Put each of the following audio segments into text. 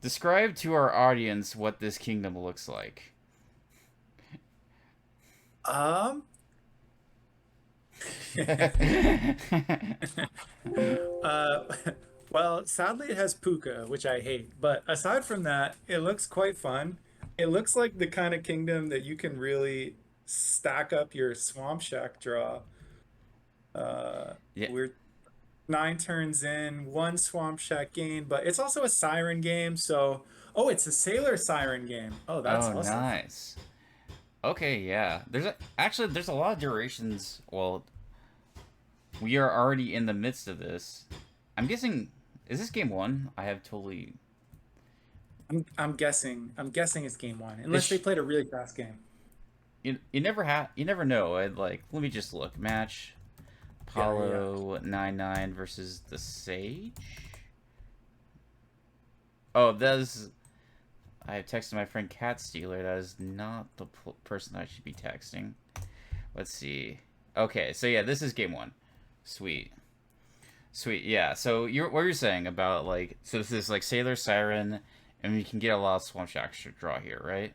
Describe to our audience what this kingdom looks like. Um, uh, well, sadly it has puka, which I hate. But aside from that, it looks quite fun. It looks like the kind of kingdom that you can really stack up your Swamp Shack draw. Yeah. We're 9 turns in, one Swamp Shack gain, but it's also a Siren game. So, oh, it's a Sailor Siren game. Oh, that's Oh, also fun. nice. Okay, yeah. There's a lot of durations. Well, we are already in the midst of this. I'm guessing, is this game one? I have totally. I'm guessing. I'm guessing it's game one, unless they This played a really fast game. you never know. I'd like let me just look match Yeah, yeah, yeah. Paolo99 versus TheSage. Oh, that's I have texted my friend Cat Stealer. That is not the person I should be texting. Let's see. Okay, so yeah, this is game one. Sweet. Sweet, yeah. So what you're saying about like so this is like Sailor Siren, and we can get a lot of Swamp Shack to draw here, right?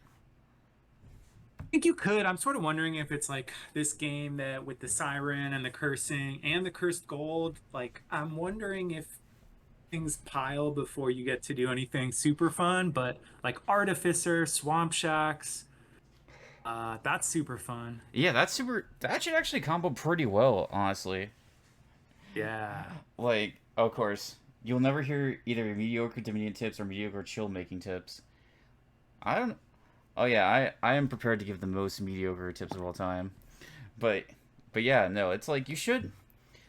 I think you could. I'm sort of wondering if it's like this game that with the siren and the cursing and the cursed gold. Like, I'm wondering if things pile before you get to do anything super fun. But like Artificer, Swamp Shacks, that's super fun. Yeah, that's super. That should actually combo pretty well, honestly. Yeah. Like, of course, you'll never hear either mediocre Dominion tips or mediocre chill making tips. I don't. Oh yeah, I am prepared to give the most mediocre tips of all time. But but yeah, no, it's like you should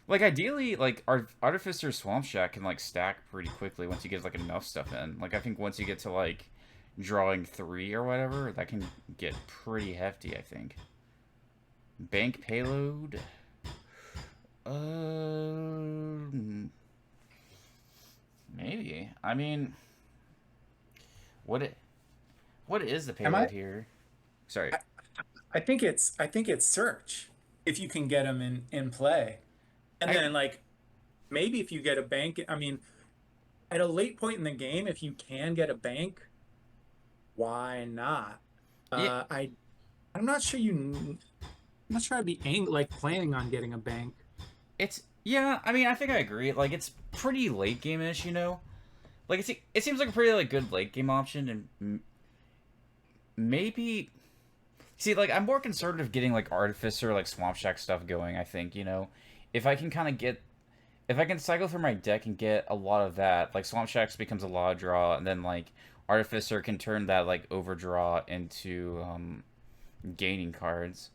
like ideally like Artificer Swamp Shack can like stack pretty quickly once you get like enough stuff in. Like I think once you get to like drawing three or whatever, that can get pretty hefty. I think. Bank payload. Uh, maybe. I mean, what it what is the Am I? payload here? Sorry. I, I think it's search if you can get them in play, and I then like maybe if you get a bank. I mean, at a late point in the game, if you can get a bank, why not? yeah. Uh, I I'm not sure I'm not sure I'd be like planning on getting a bank. It's yeah. I mean, I think I agree. Like it's pretty late game-ish, Like it seems like a pretty like good late game option, and maybe see like I'm more concerned of getting like Artificer like Swamp Shack stuff going. I think if I can kind of get if I can cycle through my deck and get a lot of that, like Swamp Shacks becomes a lot of draw, and then like Artificer can turn that like overdraw into gaining cards.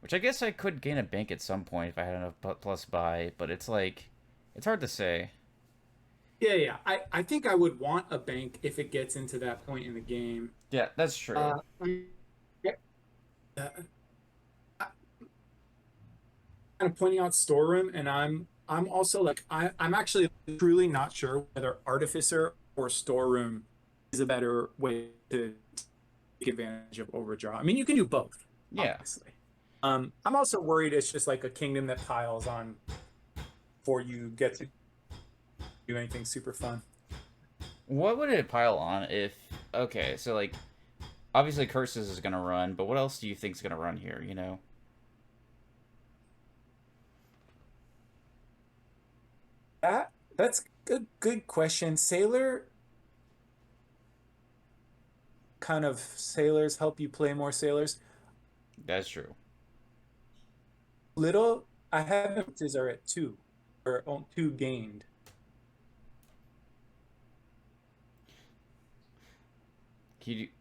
Which I guess I could gain a bank at some point if I had enough plus buy, but it's like it's hard to say. Yeah, yeah. I think I would want a bank if it gets into that point in the game. Yeah, that's true. Uh, yeah, uh, kind of pointing out storeroom, and I'm also like I'm actually truly not sure whether artificer or storeroom is a better way to take advantage of overdraw. I mean, you can do both, Yeah. obviously. I'm also worried it's just like a kingdom that piles on before you get to do anything super fun. What would it pile on if? Okay, so like obviously curses is gonna run, but what else do you think is gonna run here? That's good question. Sailor kind of sailors help you play more sailors. That's true. Little I have are at two or two gained. Can you do?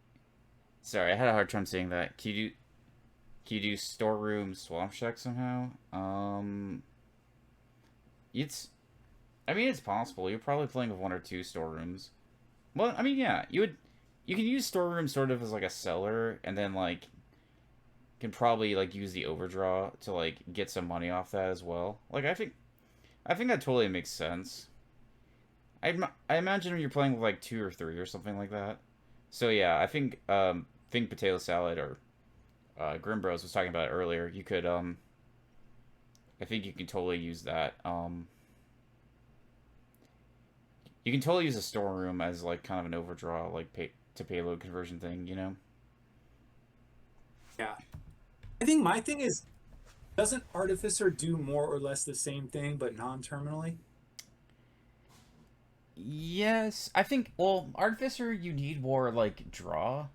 Sorry, I had a hard time saying that. Can you do storeroom swamp shack somehow? It's. I mean, it's possible. You're probably playing with one or two storerooms. Well, I mean, yeah, you would. You can use storeroom sort of as like a seller, and then like can probably like use the overdraw to like get some money off that as well. Like I think that totally makes sense. I imagine when you're playing with like two or three or something like that. So yeah, I think potato salad or grimmbros was talking about it earlier. You could I think you can totally use that. you can totally use a storeroom as like kind of an overdraw, like to payload conversion thing, you know? Yeah. I think my thing is, doesn't Artificer do more or less the same thing, but non-terminally? Yes, I think. Well, Artificer, you need more like draw.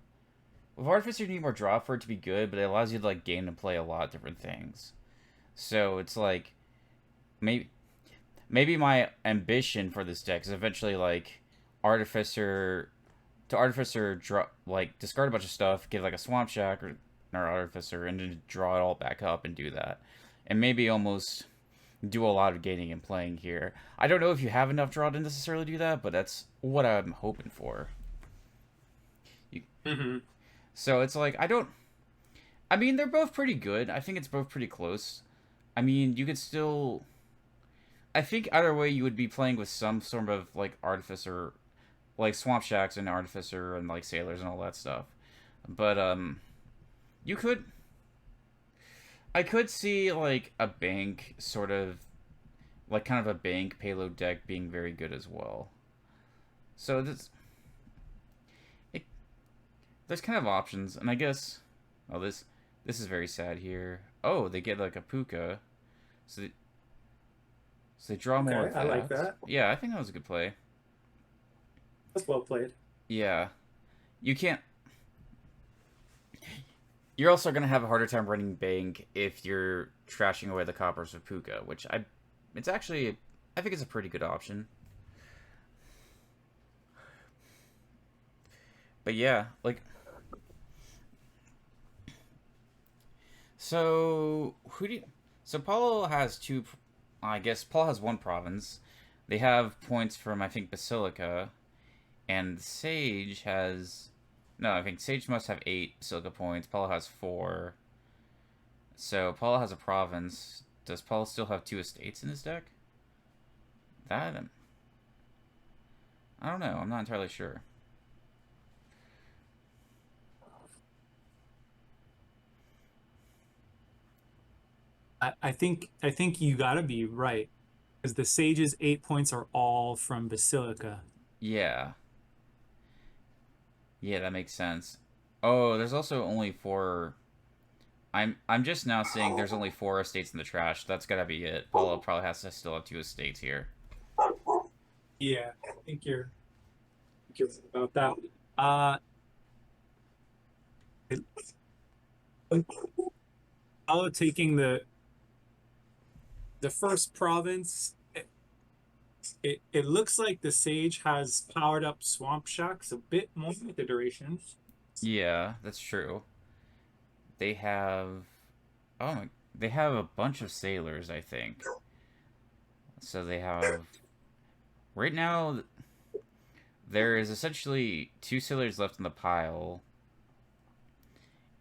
With Artificer, you need more draw for it to be good, but it allows you to like game and play a lot of different things. So it's like maybe my ambition for this deck is eventually like Artificer Artificer draw like discard a bunch of stuff, get like a Swamp Shack or Artificer, and then draw it all back up and do that, and maybe almost do a lot of gaining and playing here. I don't know if you have enough draw to necessarily do that, but that's what I'm hoping for. You, Mm-hmm. so it's like I don't. I mean, they're both pretty good. I think it's both pretty close. I mean, you could still. I think either way, you would be playing with some sort of like Artificer, like Swamp Shacks and Artificer and like Sailors and all that stuff. But you could. I could see like a bank sort of like kind of a bank payload deck being very good as well. So it, there's kind of options, and I guess oh this is very sad here. Oh, they get like a Puka, so they draw more Okay, of I like that. that. Yeah, I think that was a good play. That's well played. Yeah, you can't. You're also gonna have a harder time running bank if you're trashing away the coppers with Puka, which it's actually I think it's a pretty good option. But yeah, like so who do you, so Paulo has two. I guess Paul has one province. They have points from I think Basilica, and Sage has no. I think Sage must have 8 Basilica points. Paulo has 4. So Paulo has a province. Does Paulo still have 2 estates in his deck? That I don't know. I'm not entirely sure. I think you gotta be right because the Sage's 8 points are all from Basilica. Yeah, yeah, that makes sense. Oh, there's also only 4. I'm just now seeing there's only 4 estates in the trash. That's gotta be it. Paulo probably has to still have 2 estates here. Yeah, I think you're right about that. Uh, it, Paolo taking the first province. It looks like the Sage has powered up Swamp Shacks a bit more with the durations. Yeah, that's true. They have oh my, they have a bunch of sailors, I think. So they have right now there is essentially 2 sailors left in the pile,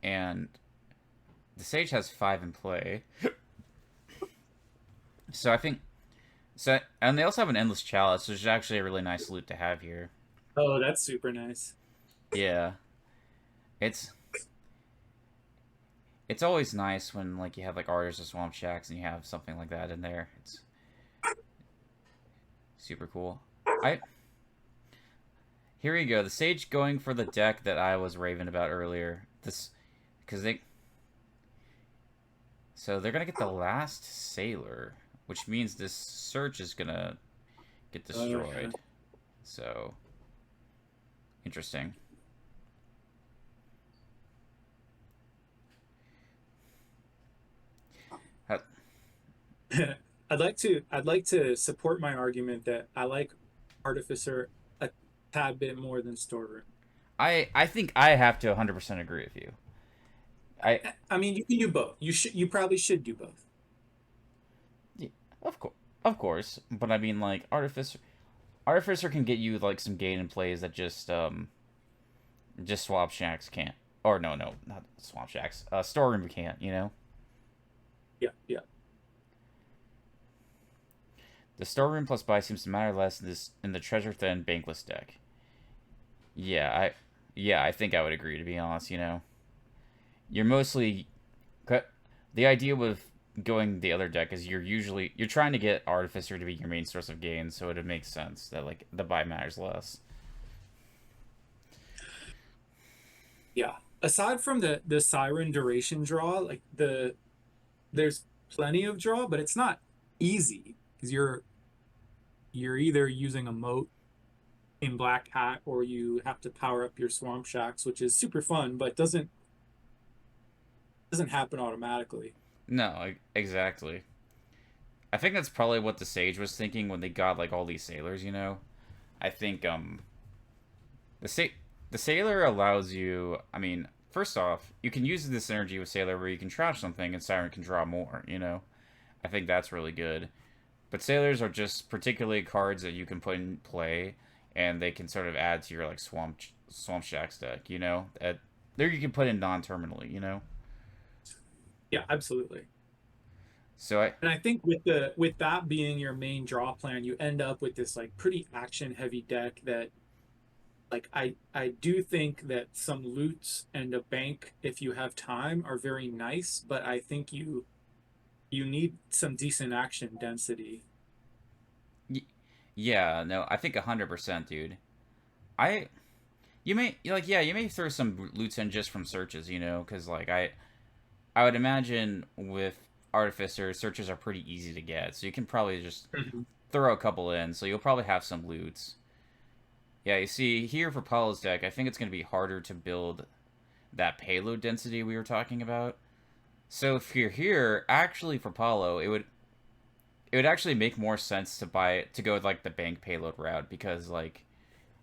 and the Sage has 5 in play. So I think so, and they also have an endless chalice, which is actually a really nice loot to have here. Oh, that's super nice. Yeah, it's it's always nice when like you have like Artists of Swamp Shacks and you have something like that in there. It's super cool. I Here we go. The Sage going for the deck that I was raving about earlier. This because they're gonna get the last Sailor, which means this search is gonna get Okay. destroyed. So interesting. How, I'd like to support my argument that I like Artificer a tad bit more than Storeroom. I think I have to 100% agree with you. I I mean, you can do both. You probably should do both. Yeah, of course, but I mean like Artificer can get you like some gain and plays that just Swamp Shacks can't. Or no, not Swamp Shacks. Storeroom can't, you know? Yeah, yeah. The Storeroom plus buy seems to matter less in the Treasure Thin Bankless deck. Yeah, I think I would agree, to be honest, you know. You're mostly the idea with going the other deck is you're trying to get Artificer to be your main source of gain, so it makes sense that like the buy matters less. Yeah. Aside from the Siren duration draw, like there's plenty of draw, but it's not easy because you're either using a moat in Black Hat or you have to power up your Swamp Shacks, which is super fun, but doesn't happen automatically. No, exactly. I think that's probably what TheSage was thinking when they got like all these sailors. I think the sa- the sailor allows you. I mean, first off, you can use this energy with sailor where you can trash something and Siren can draw more. I think that's really good. But sailors are just particularly cards that you can put in play, and they can sort of add to your like swamp shacks deck. There you can put in non-terminally. Yeah, absolutely. So I And I think with that being your main draw plan, you end up with this like pretty action heavy deck that like I do think that some loots and a bank if you have time are very nice, but I think you need some decent action density. yeah, no, I think 100%, dude. I you may like yeah, you may throw some loots in just from searches, because like I would imagine with Artificer searches are pretty easy to get, so you can probably just Mhm. throw a couple in, so you'll probably have some loots. Yeah, you see here for Paul's deck, I think it's going to be harder to build that payload density we were talking about. So if you're here, actually for Paulo, it would actually make more sense to go with like the bank payload route because like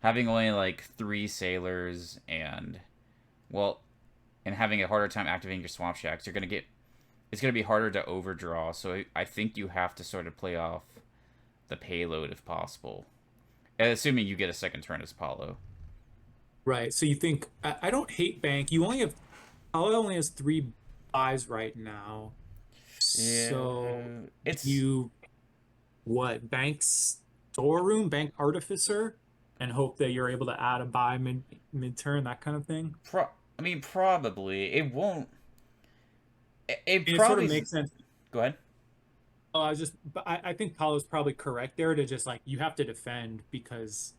having only like 3 sailors well and having a harder time activating your swamp shacks, it's gonna be harder to overdraw. So I think you have to sort of play off the payload if possible, assuming you get a second turn as Paulo. Right. So you think I don't hate bank. You only have Paolo only has three buys right now. Yeah, So do it's you what banks storeroom, bank artificer, and hope that you're able to add a buy mid turn, that kind of thing. pro. I mean, probably it won't. It And it sort probably of is. makes sense. Go ahead. Oh, but I think Paolo's probably correct there to just like you have to defend because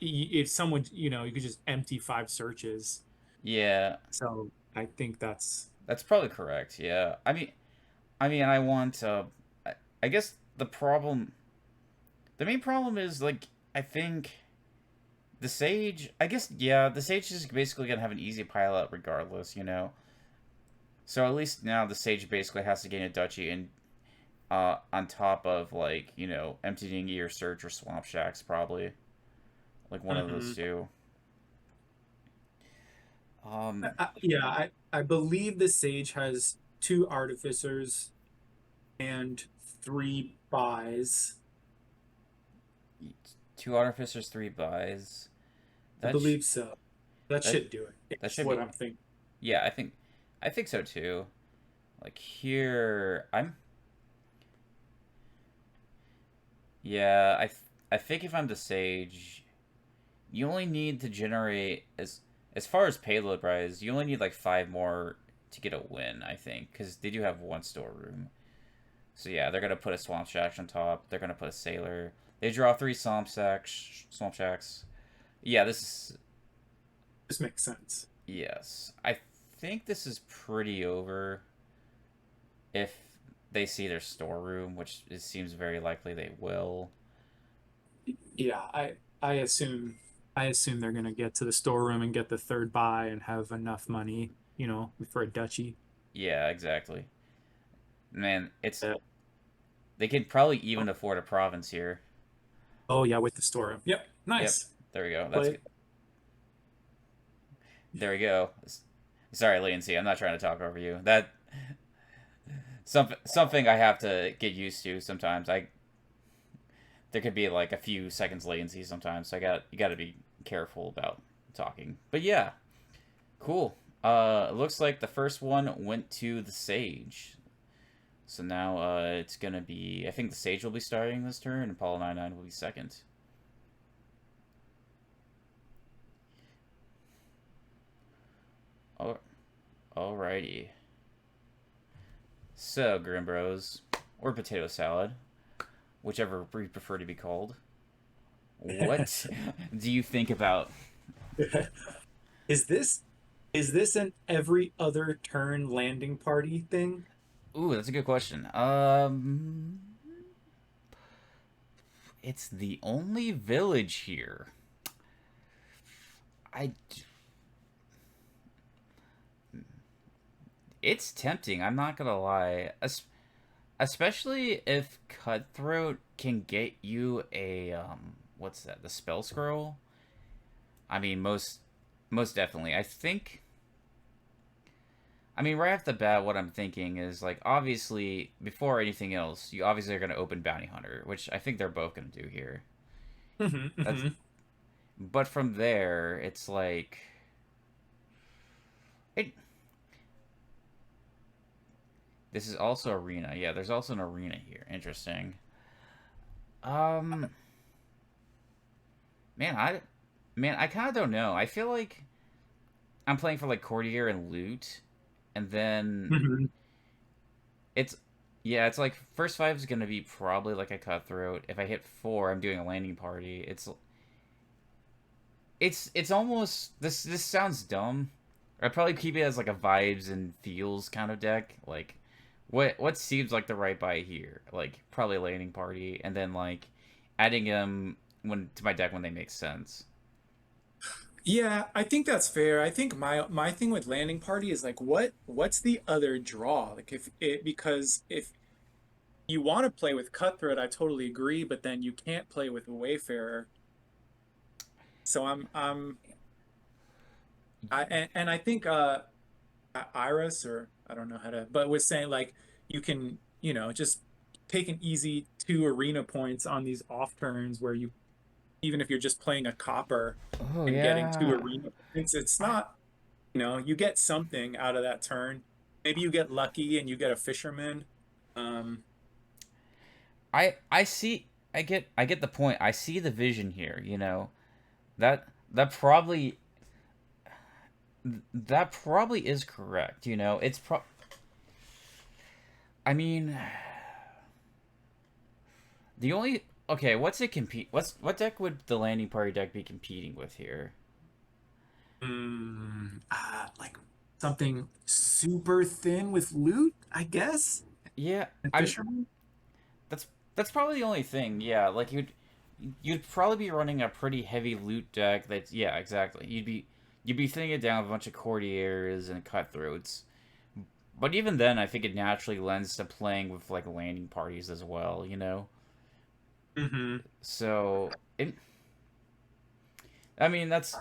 if someone, you could just empty five searches. Yeah, So I think that's that's probably correct. Yeah, I mean, I want. I guess the main problem is like I think the Sage. I guess yeah, the Sage is basically gonna have an easy pile up regardless. So at least now the Sage basically has to gain a duchy and on top of like emptying your search or swamp shacks probably like one of those Mhm. two. Um, Yeah, I believe the Sage has two artificers and three buys. 2 artificers, 3 buys. I That sh- believe so. That that should do it. that It's should what be I'm thinking. yeah. I think so too. Like here, yeah. I think if I'm the Sage, you only need to generate as far as payload rise. You only need like 5 more to get a win. I think because they do have one storeroom. So yeah, they're gonna put a swamp shack on top. They're gonna put a sailor. They draw 3 swamp shacks. Yeah, this is This makes sense. yes. I think this is pretty over if they see their storeroom, which it seems very likely they will. Yeah, I assume I assume they're gonna get to the storeroom and get the third buy and have enough money, for a duchy. Yeah, exactly. Man, it's Yeah. they could probably Oh, even afford a province here. oh, yeah, with the storeroom. Yep, Yep, nice. there we go. That's Play. good. There we go. Sorry, latency. I'm not trying to talk over you. That something I have to get used to sometimes. There could be like a few seconds latency sometimes, so you got to be careful about talking. But yeah, cool. It looks like the first one went to the Sage. So now it's gonna be. I think the Sage will be starting this turn, and Paolo99 will be second. Oh, alrighty. So, grimmbros, or potato salad, whichever we prefer to be called, what do you think about? Is this is this an every other turn landing party thing? Ooh, that's a good question. It's the only village here. I. It's tempting. I'm not gonna lie. Especially if Cutthroat can get you a what's that? The spell scroll. I mean, most definitely. I think. I mean, right off the bat, what I'm thinking is like, obviously, before anything else, you obviously are gonna open Bounty Hunter, which I think they're both gonna do here. Hmm, That's. hmm. But from there, it's like. It, this is also arena. Yeah, there's also an arena here. Interesting. Um, man, I kind of don't know. I feel like I'm playing for like courtier and loot, and then Hmm. it's yeah, it's like first five is gonna be probably like a cutthroat. If I hit four, I'm doing a landing party. It's almost this sounds dumb. I'd probably keep it as like a vibes and feels kind of deck. Like what seems like the right buy here? Like probably a landing party, and then like adding them when to my deck when they make sense. Yeah, I think that's fair. I think my thing with landing party is like what's the other draw? Like if it because if you want to play with Cutthroat, I totally agree, but then you can't play with Wayfarer. So and I think Iris or I don't know how to, but was saying like you can, just take an easy 2 arena points on these off turns where you even if you're just playing a copper Oh and getting two yeah. arena points, it's I not, you get something out of that turn. Maybe you get lucky and you get a fisherman. Um, I see I get the point. I see the vision here, you know. That that probably that probably is correct, you know. I mean, the only okay, what's it compete what deck would the landing party deck be competing with here? like something super thin with loot, I guess. Yeah, And I'm fisherman. that's that's probably the only thing. Yeah, like you'd probably be running a pretty heavy loot deck. That's yeah, exactly. You'd be thinning it down with a bunch of courtiers and cutthroats. But even then, I think it naturally lends to playing with like landing parties as well. You know, Hmm. so it. I mean, that's.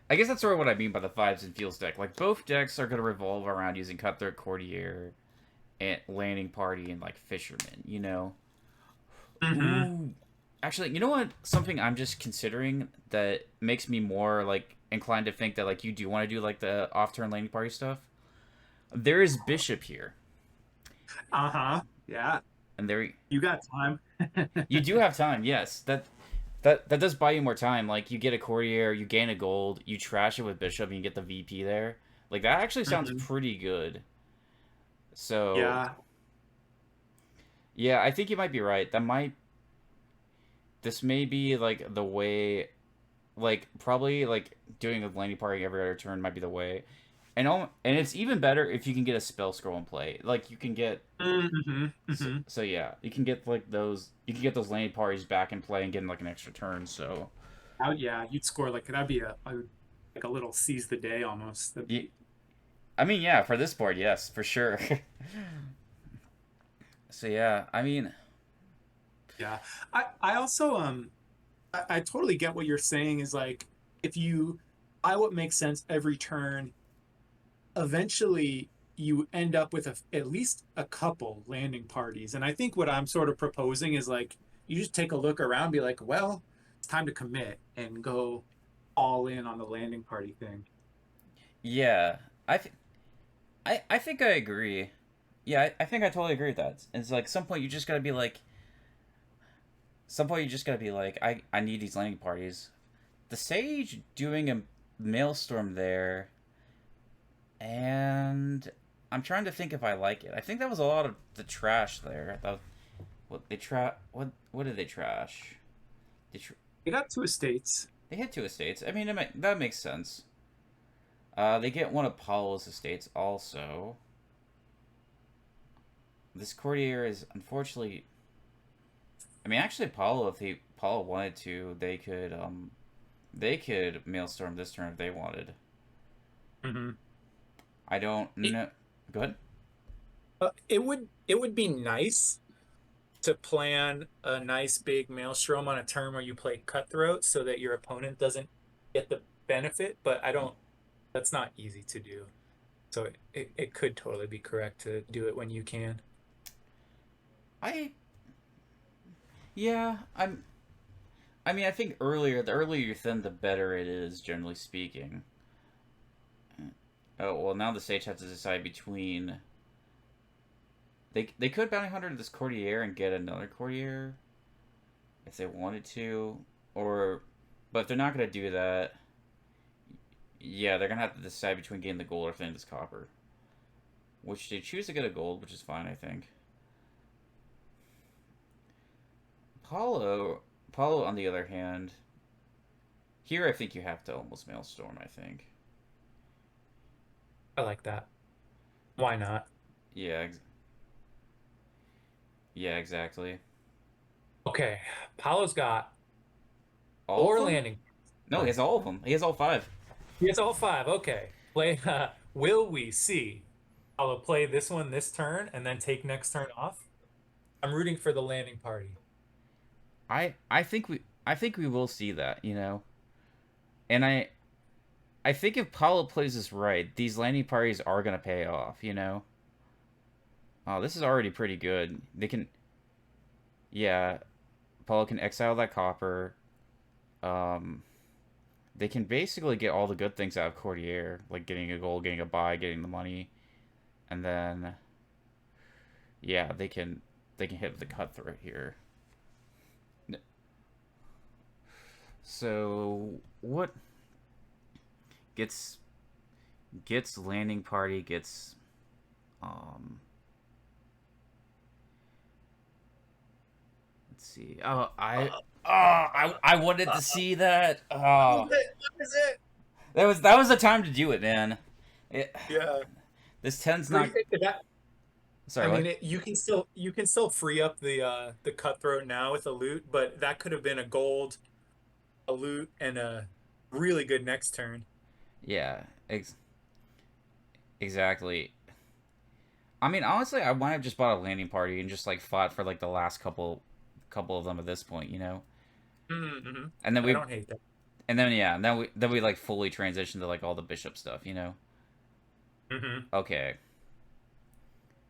I guess that's sort of what I mean by the vibes and feels deck. Like both decks are going to revolve around using cutthroat, courtier, and landing party and like fisherman. You know. Hmm. Ooh, actually, you know what? Something I'm just considering that makes me more like inclined to think that like you do want to do like the off-turn landing party stuff. There is bishop here, Uh-huh. Yeah. and there You got time. you do have time. Yes, that does buy you more time. Like you get a courtier, you gain a gold, you trash it with bishop, and you get the VP there. Like that actually sounds Hmm. pretty good. So Yeah. yeah, I think you might be right. This may be like the way like probably like doing a landing party every other turn might be the way. And it's even better if you can get a spell scroll in play. Like you can get Hmm. Hmm. so yeah, you can get like those you can get those landing parties back in play and get in, like an extra turn. So Yeah, you'd score like that'd be like a little seize the day almost. That'd yeah, be I mean yeah, for this board, yes, for sure. So yeah, I mean yeah. I also I totally get what you're saying is like if you buy what makes sense every turn, eventually you end up with at least a couple landing parties. And I think what I'm sort of proposing is like you just take a look around, be like, well, it's time to commit and go all in on the landing party thing. yeah, I th- I think I agree. Yeah, I think I totally agree with that. It's like some point you just gotta be like some point you just gotta be like I need these landing parties. The Sage doing a maelstrom there, and I'm trying to think if I like it. I think that was a lot of the trash there. What did they trash? They got two estates. They had two estates. I mean, that makes sense. They get one of Apollo's estates also. This courtier is unfortunately. I mean, actually, Apollo wanted to, they could Maelstrom this turn if they wanted. Mm-hmm. I don't know. Go ahead. It would be nice to plan a nice big maelstrom on a turn where you play cutthroat so that your opponent doesn't get the benefit, but I don't that's not easy to do. So it could totally be correct to do it when you can. I yeah. I mean, I think the earlier you thin, the better it is, generally speaking. Oh well, now the Sage has to decide between. They could bounty hunter this courtier and get another courtier if they wanted to, or but if they're not gonna do that, yeah, they're gonna have to decide between getting the gold or thinning this copper. Which they choose to get a gold, which is fine, I think. Paulo, on the other hand, here I think you have to almost Maelstrom, I think. I like that. Why not? Yeah, yeah, exactly. Okay. Paolo's got All of four them? landing. No, he has all of them. He has all five. He has all five. Okay. Play will we see Paolo play this one this turn and then take next turn off? I'm rooting for the landing party. I think we will see that, you know. And I think if Paulo plays this right, these landing parties are gonna pay off, you know. Oh, this is already pretty good. They can, yeah, Paulo can exile that copper. Um, they can basically get all the good things out of Courtier, like getting a gold, getting a buy, getting the money, and then, yeah, they can hit the cutthroat here. So what gets landing party gets um let's see. I wanted to see that. What Oh, is it? What is it? that was the time to do it, man. It, Yeah. this tends not. Free, that, Sorry, I mean, what? you can still free up the cutthroat now with a loot, but that could have been a gold, a loot, and a really good next turn. Yeah, exactly. I mean, honestly, I might have just bought a landing party and just like fought for like the last couple of them at this point, you know. Mm-hmm. And then I we don't hate that. and then yeah, and then we like fully transition to like all the bishop stuff, you know. Mm-hmm. Okay.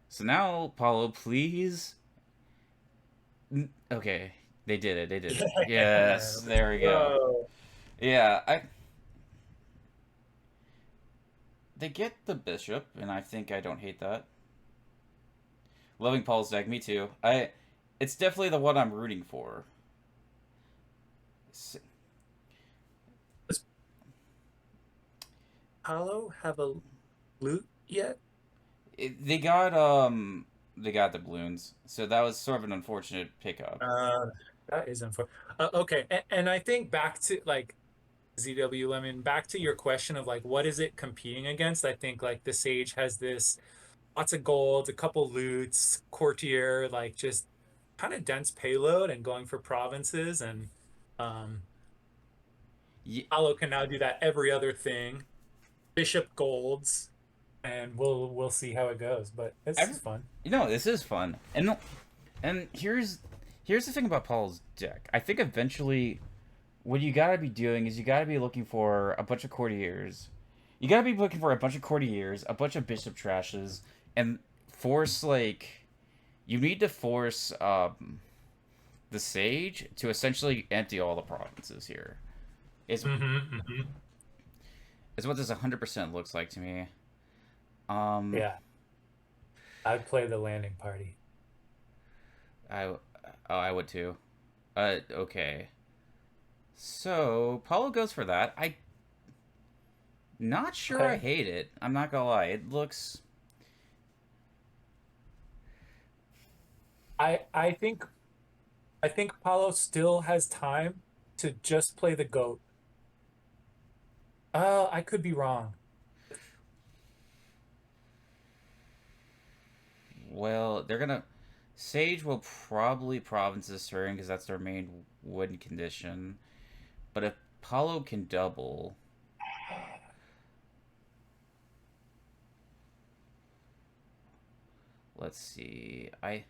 So now, Paulo, please. Okay, they did it. They did it. Yeah. Yes, there we go. Whoa. Yeah, I. They get the bishop, and I think I don't hate that. Loving Paul's deck, me too. It's definitely the one I'm rooting for. Does Paolo have a loot yet? They got the balloons, so that was sort of an unfortunate pickup. That is unfortunate. Okay, and I think back to like ZW Lemon, back to your question of like what is it competing against? I think like the Sage has this lots of gold, a couple loots, courtier, like just kind of dense payload and going for provinces and um Ye- Paolo can now do that every other thing. Bishop golds, and we'll see how it goes. But this Every, is fun. you know, this is fun, and here's the thing about Paul's deck. I think eventually, what you gotta be doing is you gotta be looking for a bunch of courtiers. You gotta be looking for a bunch of courtiers, a bunch of bishop trashes, and force like you need to force the Sage to essentially empty all the provinces here. Is Mm-hmm, mm-hmm. is what this 100% looks like to me. Um, Yeah, I'd play the landing party. I oh, I would too. Okay. So Paulo goes for that. Not sure I Okay. hate it. I'm not gonna lie. It looks I think Paulo still has time to just play the goat. I could be wrong. Well, they're gonna. Sage will probably province this turn because that's their main win condition. But if Paulo can double, let's see. I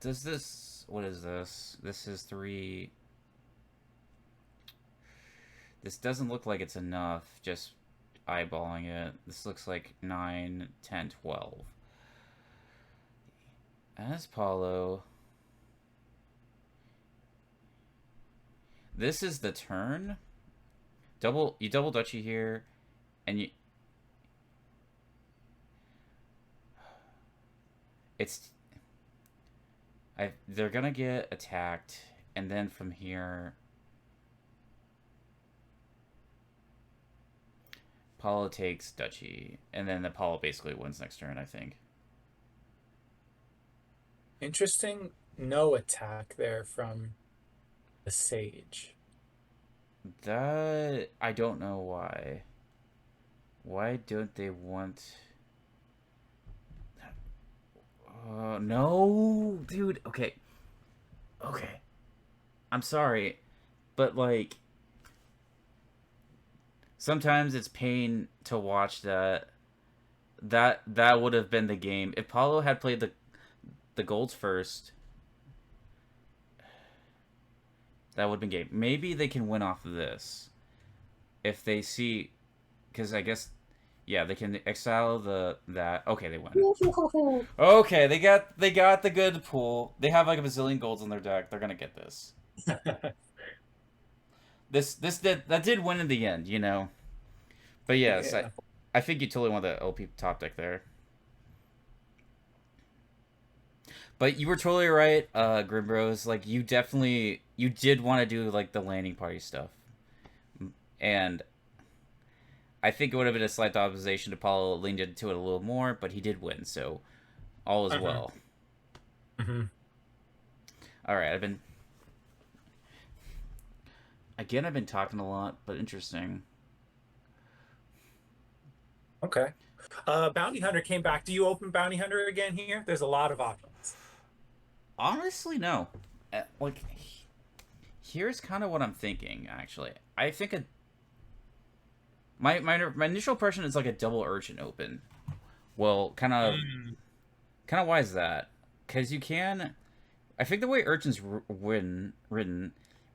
does this. What is this? This is 3. This doesn't look like it's enough. Just eyeballing it. This looks like 9, 10, 12. As Paulo, this is the turn. You double dutchy here, and you. It's. They're gonna get attacked, and then from here, Paulo takes duchy, and then the Paulo basically wins next turn. I think. Interesting no attack there from the Sage. That I don't know why. Why don't they want? No, dude. Okay, okay. I'm sorry, but like sometimes it's pain to watch that. That would have been the game if Paulo had played the golds first. That would have been game. Maybe they can win off of this if they see, because I guess yeah they can exile that. Okay, they win. Okay, they got the good pool. They have like a bazillion golds in their deck. They're gonna get this. That did win in the end, you know. But yes, Yeah. I think you totally want the LP top deck there. But you were totally right, Grimmbros. Like you did want to do like the landing party stuff, and I think it would have been a slight optimization to Paulo leaned into it a little more, but he did win, so all is Uh-huh. well. Hmm. All right, I've been talking a lot, but interesting. Okay. Bounty Hunter came back. Do you open Bounty Hunter again here? There's a lot of options. Honestly, no. Like, here's kind of what I'm thinking. Actually, I think my initial impression is like a double urchin open. Well, Mm. kind of why is that? Because you can. I think the way urchins written,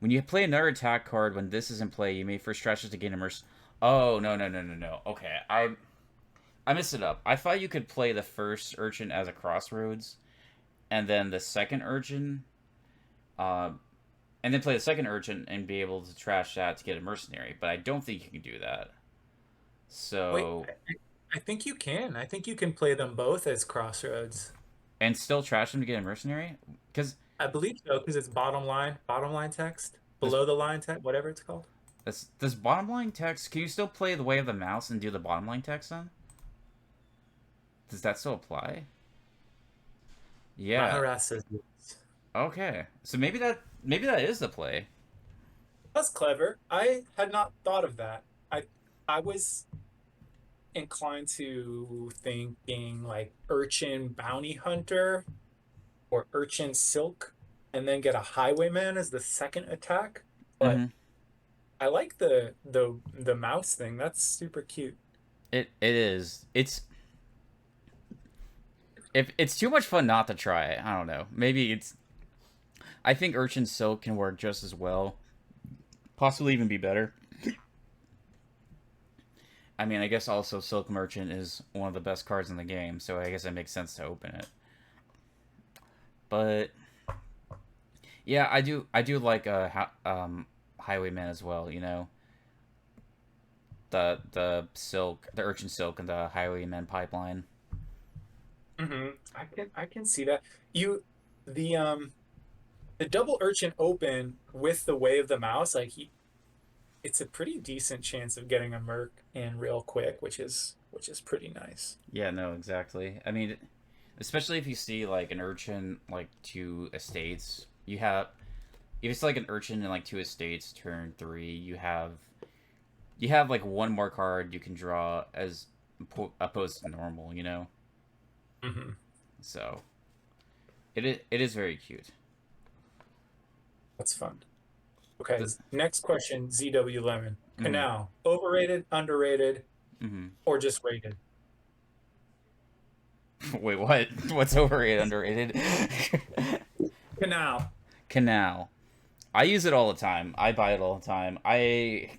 when you play another attack card when this is in play, you may first stretch it to gain immerse. Oh no. Okay, I messed it up. I thought you could play the first urchin as a crossroads, and then the second urchin, uh, and then play the second urchin and be able to trash that to get a mercenary. But I don't think you can do that. Wait, So I think you can. I think you can play them both as crossroads. and still trash them to get a mercenary because I believe so because it's bottom line text, this below the line text, whatever it's called. this bottom line text. Can you still play the way of the mouse and do the bottom line text then? Does that still apply? Yeah. Mahara says yes. Okay. So maybe that is the play. That's clever. I had not thought of that. I was inclined to thinking like Urchin Bounty Hunter or Urchin Silk, and then get a Highwayman as the second attack. But Mm-hmm. I like the mouse thing. That's super cute. It is. It's if it's too much fun not to try it. I don't know. Maybe it's. I think Urchin Silk can work just as well. Possibly even be better. I mean, I guess also Silk Merchant is one of the best cards in the game, so I guess it makes sense to open it. But yeah, I do like Highwayman as well. You know, the Urchin Silk, and the Highwayman pipeline. I can see that. You the double Urchin open with the way of the mouse, like it's a pretty decent chance of getting a merc in real quick, which is pretty nice. Yeah, no, exactly. I mean, Especially if you see like an urchin like 2 estates. You have if it's like an urchin in like 2 estates, turn 3, you have like one more card you can draw as opposed to normal, you know. Hmm. So it is very cute. That's fun. Okay, The, next question, ZW Lemon. mm, Canal, overrated, underrated, mm-hmm. or just rated? Wait, what? What's overrated, underrated? Canal. Canal. I use it all the time. I buy it all the time. I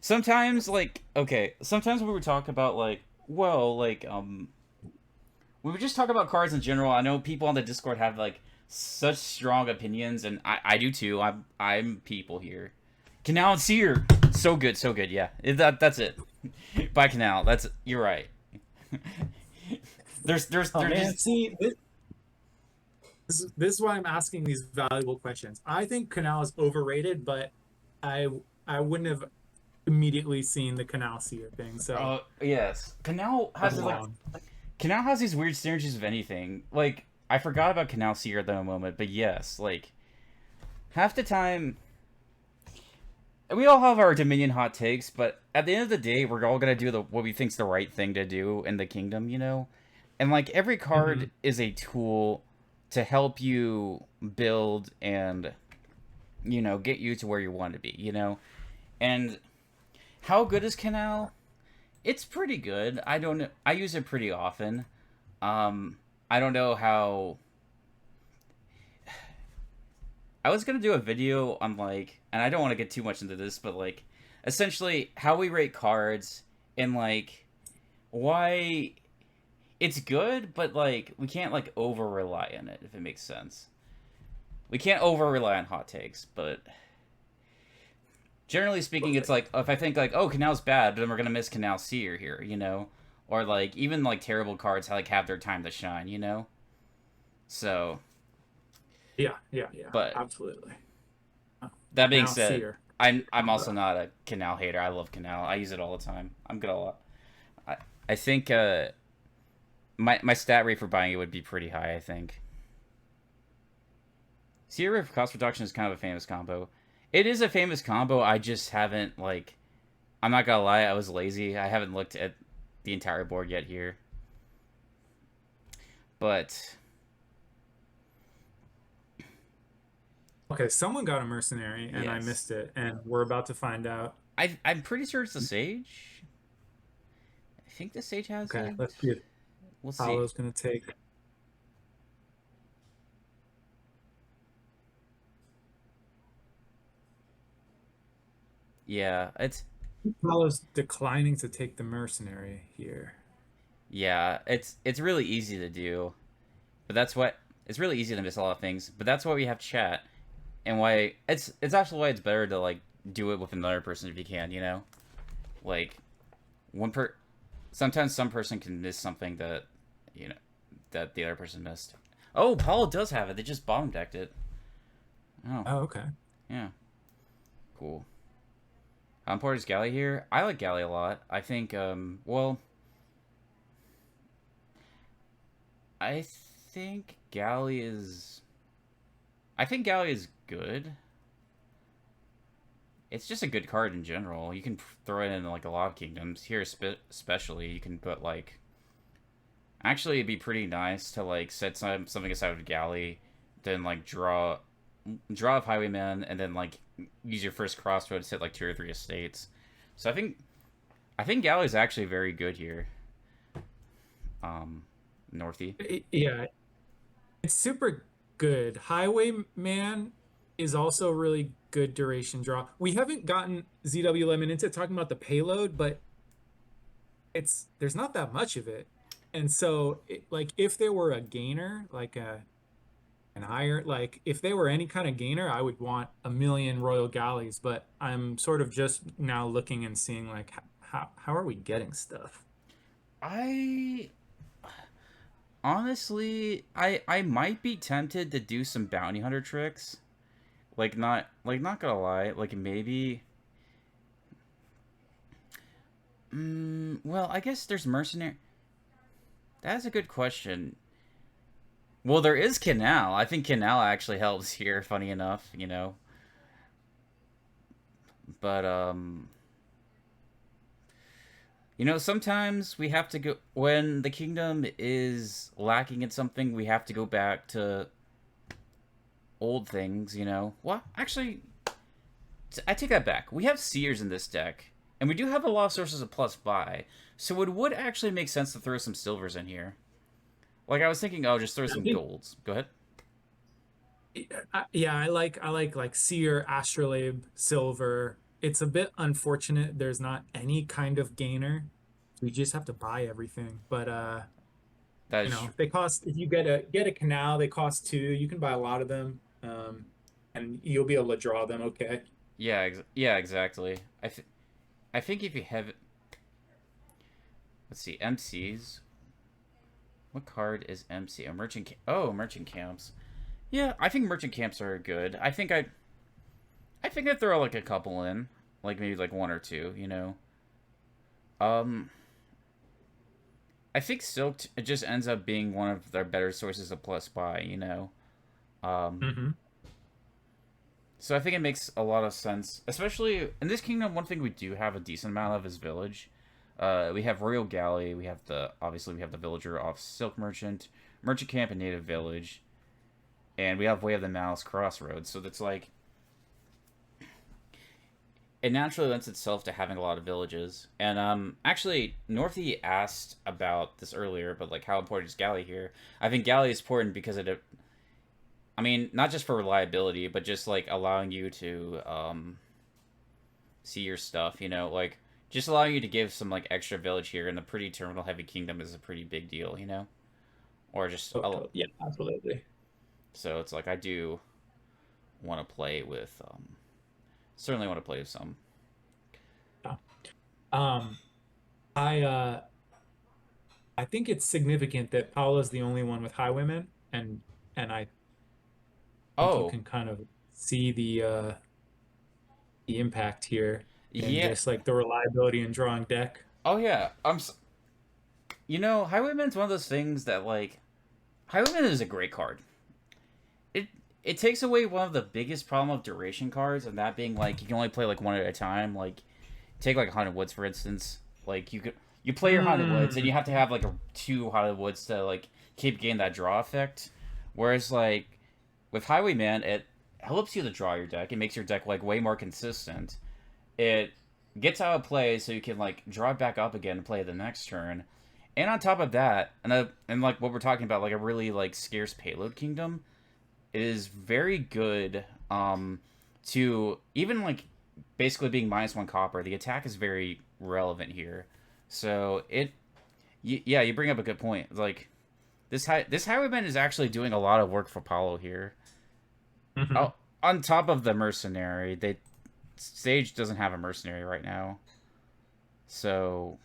sometimes like okay. Sometimes when we talk about like well like when we just talk about cards in general. I know people on the Discord have like such strong opinions, and I do too. I'm people here. Canal and Seer, so good, so good. Yeah, that's it. By Canal, that's you're right. there's Oh man, just see, this is why I'm asking these valuable questions. I think Canal is overrated, but I I wouldn't have immediately seen the Canal Seer thing. So yes. that's long. Canal has these weird synergies of anything. Like I forgot about Canal Seer at the moment, but yes, like half the time we all have our Dominion hot takes, but at the end of the day, we're all gonna do what we think's the right thing to do in the kingdom, you know. And like every Hmm. card is a tool to help you build and get you to where you want to be, you know. And how good is Canal? It's pretty good. I don't know. I use it pretty often. I don't know how. I was gonna do a video on like, and I don't want to get too much into this, but like, essentially how we rate cards and like why it's good, but like we can't like over rely on it if it makes sense. We can't over rely on hot takes, but generally speaking, it's like if I think like, oh, Canal's bad, then we're gonna miss Canal Seer here, you know, or like even like terrible cards like have their time to shine, you know. So, Yeah, yeah, yeah, but absolutely. that being Canal said, Seer. I'm also not a Canal hater. I love Canal. I use it all the time. I'm good a lot. I I think my stat rate for buying it would be pretty high. I think. Seer rate for cost reduction is kind of a famous combo. It is a famous combo. I just haven't like. I'm not gonna lie. I was lazy. I haven't looked at the entire board yet here. But Okay, someone got a mercenary and I yes, missed it, and we're about to find out. I'm pretty sure it's TheSage. I think TheSage has Okay, it. let's see if We'll see. Paolo's gonna take. Yeah, Paolo's declining to take the mercenary here. it's really easy to do, but that's what it's really easy to miss a lot of things. But that's why we have chat, and why it's actually why it's better to like do it with another person if you can, you know, like one per. Sometimes some person can miss something that you know that the other person missed. Oh, Paul does have it. They just bottom decked it. Oh, Oh, okay. yeah, cool. Porter's Galley here. I like Galley a lot. I think, well, I think Galley is. I think Galley is good. It's just a good card in general. You can throw it in like a lot of kingdoms. Here, especially, you can put like. Actually, it'd be pretty nice to like set something aside with Galley, then like draw of Highwayman, and then like use your first crossroads to hit like 2 or 3 estates. So I think Galley's actually very good here. Northy. Yeah, it's super good. Highwayman is also really good duration draw. We haven't gotten ZW Lemon into talking about the payload, but there's not that much of it. And so like if there were a gainer, like an iron, like if they were any kind of gainer, I would want a million royal galleys, but I'm sort of just now looking and seeing like how are we getting stuff? I honestly, I might be tempted to do some bounty hunter tricks. Not gonna lie, like maybe. Well, I guess there's mercenary. That's a good question. Well, there is Canal. I think Canal actually helps here, funny enough, you know. But you know, sometimes we have to go when the kingdom is lacking in something, we have to go back to old things, you know. Well, actually, I take that back. We have Seers in this deck, and we do have a lot of sources of plus buy, so it would actually make sense to throw some silvers in here. Like I was thinking, oh, just throw I some think golds. Go ahead. yeah, I like Seer, Astrolabe, Silver. It's a bit unfortunate there's not any kind of gainer. We just have to buy everything. But That is they cost if you get a canal, they cost two. You can buy a lot of them. And you'll be able to draw them okay. yeah, yeah, exactly. I think if you have, let's see, MCs. What card is MC? A merchant. Oh, merchant camps. Yeah, I think merchant camps are good. I think I'd throw like a couple in, like maybe like one or two. You know. Um, I think Silk it just ends up being one of their better sources of plus buy. You know. Um, Hmm. so I think it makes a lot of sense, especially in this kingdom. One thing we do have a decent amount of is village. We have Royal Galley. We have we have the villager off Silk Merchant, Merchant Camp, and Native Village, and we have Way of the Mouse Crossroads. So that's like it naturally lends itself to having a lot of villages. And actually, Northy asked about this earlier, but like how important is Galley here? I think Galley is important because I mean, not just for reliability, but just like allowing you to see your stuff. You know, like just allowing you to give some like extra village here in the pretty terminal heavy kingdom is a pretty big deal. You know, or just Yeah, absolutely. so it's like I do want to play with certainly want to play with some. Yeah. Um, I think it's significant that Paula's the only one with highwaymen, and I think you Oh can kind of see the impact here in yeah, just like the reliability in drawing deck. oh yeah. You know, Highwayman's one of those things that like Highwayman is a great card. It it takes away one of the biggest problem of duration cards, and that being like you can only play like one at a time. Like take like Haunted Woods for instance. Like you play your Haunted Woods, and Mm. you have to have like two Haunted Woods to like keep getting that draw effect. Whereas like with Highwayman, it helps you to draw your deck. It makes your deck like way more consistent. It gets out of play so you can like draw it back up again and play the next turn. And on top of that, and like what we're talking about, like a really like scarce payload kingdom, it is very good to even like basically being -1 copper. The attack is very relevant here. So yeah, you bring up a good point. Like this highwayman is actually doing a lot of work for Paulo here. Hmm. Oh, on top of the mercenary, they Sage doesn't have a mercenary right now. So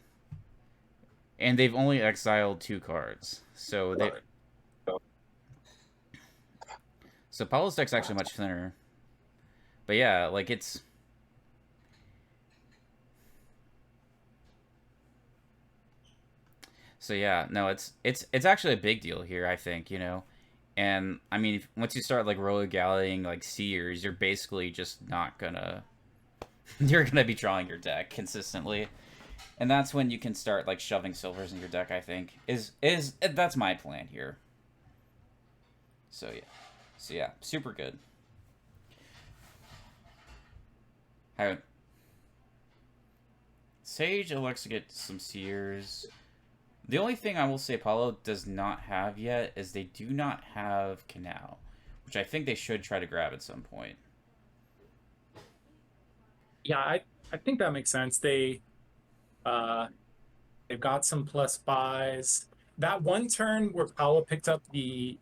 and they've only exiled 2 cards. So Paulo's deck's actually much thinner. But yeah, like so yeah, no, it's actually a big deal here, I think, you know. And I mean, once you start like roller gallerying like seers, you're basically just not gonna you're gonna be drawing your deck consistently, and that's when you can start like shoving silvers in your deck. I think is that's my plan here. So yeah, super good. How Sage elects to get some seers. The only thing I will say Paulo does not have yet is they do not have Canal, which I think they should try to grab at some point. Yeah, I think that makes sense. Uh they've got some plus buys. That one turn where Paula picked up I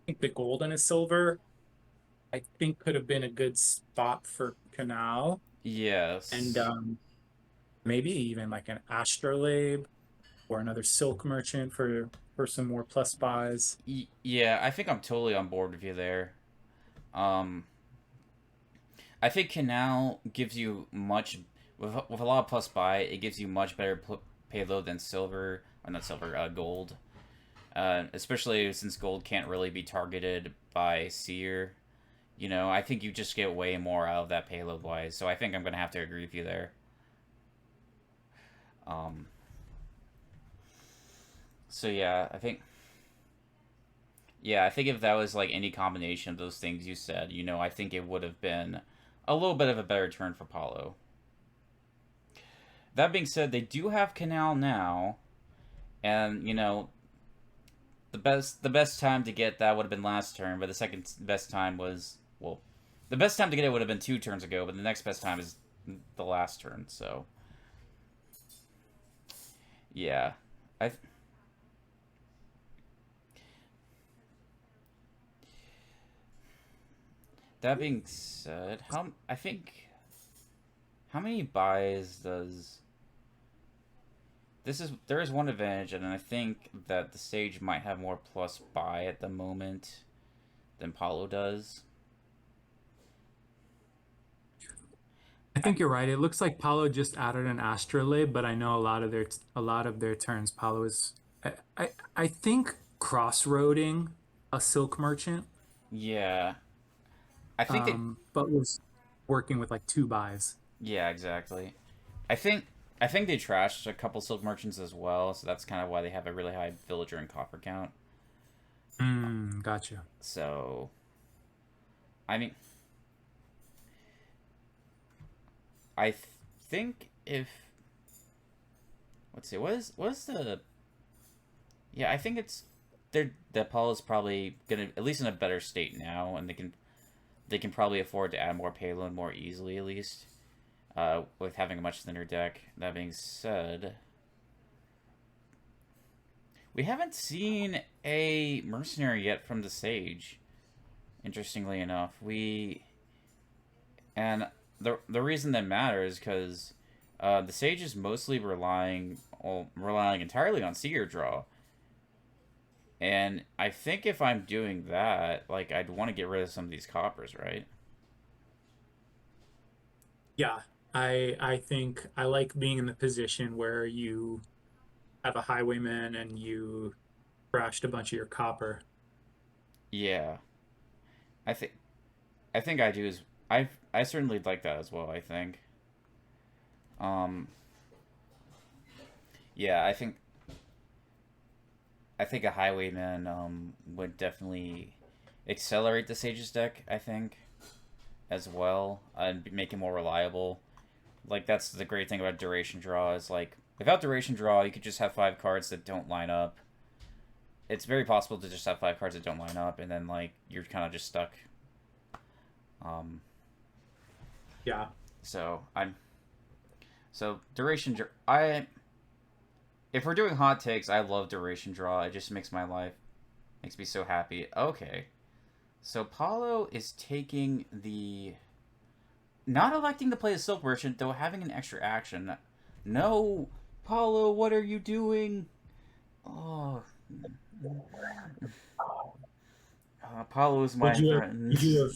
think the gold and a silver, I think could have been a good spot for Canal. And Yes. maybe even like an astrolabe or another silk merchant for some more plus buys. Yeah, I think I'm totally on board with you there. Um, I think Canal gives you much with a lot of plus buy. It gives you much better payload than silver, or not silver, gold. especially since gold can't really be targeted by seer. I think you just get way more out of that payload wise. So I think I'm gonna have to agree with you there. Um, so I think if that was like any combination of those things you said, I think it would have been a little bit of a better turn for Paulo. That being said, they do have Canal now, and the best time to get that would have been last turn, but the second best time was, well, the best time to get it would have been 2 turns ago, but the next best time is the last turn. So yeah, I. That being said, how many buys does there is one advantage, and I think that the Sage might have more plus buy at the moment than Paulo does. I think you're right. It looks like Paolo just added an astrolabe, but I know a lot of their turns Paolo is I think crossroading a silk merchant, Yeah, I think that. but was working with like two buys. Yeah, exactly. I think I think they trashed a couple silk merchants as well, so that's kind of why they have a really high villager and copper count. Gotcha. So I mean, I think if let's see, what is the yeah, I think it's that Paul is probably gonna at least in a better state now, and they can probably afford to add more payload more easily at least, with having a much thinner deck. That being said, we haven't seen a mercenary yet from the Sage. Interestingly enough, and the reason that matters because the Sage is mostly relying entirely on Seer draw. And I think if I'm doing that, like, I'd want to get rid of some of these coppers, right? Yeah, I think I like being in the position where you have a highwayman and you crashed a bunch of your copper. Yeah, I think I think I do as I certainly like that as well. I think. Um. Yeah, I think a highwayman would definitely accelerate the Sage's deck. I think as well and make it more reliable. Like that's the great thing about duration draw is like without duration draw you could just have 5 cards that don't line up. It's very possible to just have 5 cards that don't line up, and then like you're kind of just stuck. Um, Yeah. so I'm so duration. I if we're doing hot takes, I love duration draw. It just makes me so happy. Okay, so Paulo is taking the not electing to play the Silk Merchant though having an extra action. No, Paulo, what are you doing? Oh, Paulo is Would my you have friend. would you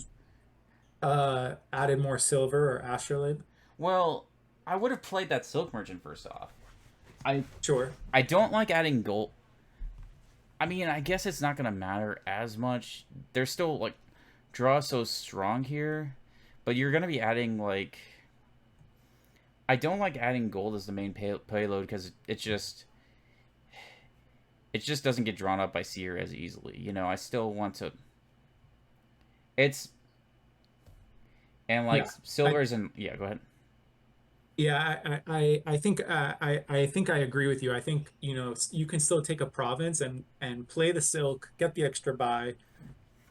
have added more silver or astrolabe? Well, I would have played that Silk Merchant first off. I Sure. I don't like adding gold. I mean, I guess it's not gonna matter as much. There's still like draw so strong here, but you're gonna be adding like I don't like adding gold as the main payload because it just doesn't get drawn up by Seer as easily. I still want to. It's and like Yeah. I silvers and yeah. Go ahead. yeah, I think I think I agree with you. I think, you can still take a province and play the silk, get the extra buy,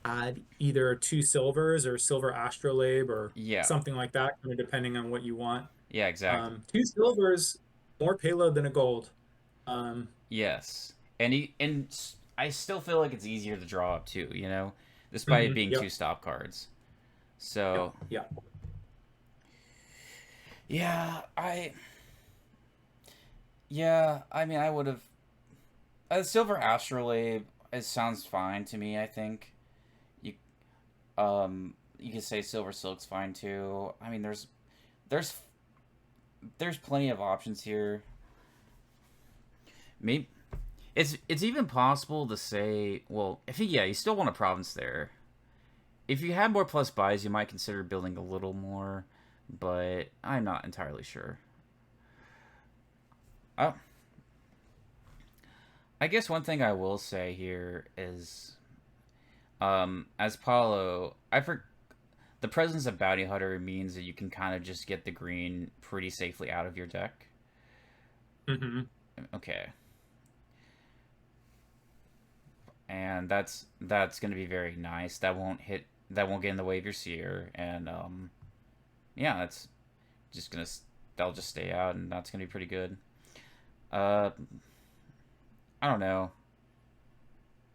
add either two silvers or silver astrolabe or Yeah. something like that, kind of depending on what you want. Yeah. Exactly. Two silvers, more payload than a gold. Um, Yes. And I still feel like it's easier to draw up too. Despite it being two yep, stop cards. yep, So yeah. yeah, I mean, I would have a silver astrolabe. It sounds fine to me. I think you you could say silver silk's fine too. I mean, there's there's plenty of options here. Maybe It's even possible to say, well, if he, yeah, you still want a province there. If you had more plus buys, you might consider building a little more, but I'm not entirely sure. Oh, I guess one thing I will say here is, as Paulo, the presence of Bounty Hunter means that you can kind of just get the green pretty safely out of your deck. Mm-hmm. Okay, and that's going to be very nice. That won't get in the way of your seer, and yeah, that's just gonna that'll just stay out, and that's gonna be pretty good. Uh, I don't know.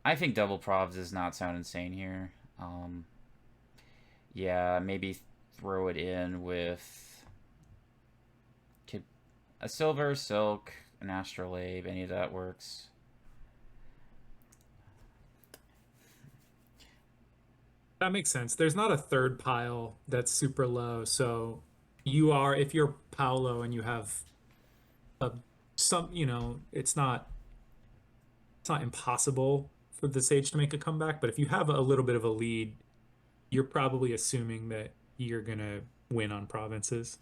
I think double provs does not sound insane here. Yeah, maybe throw it in with a silver, silk, an astrolabe. Any of that works. That makes sense. There's not a third pile that's super low, so you are if you're Paolo and you have a some, it's not impossible for the Sage to make a comeback, but if you have a little bit of a lead, you're probably assuming that you're gonna win on provinces.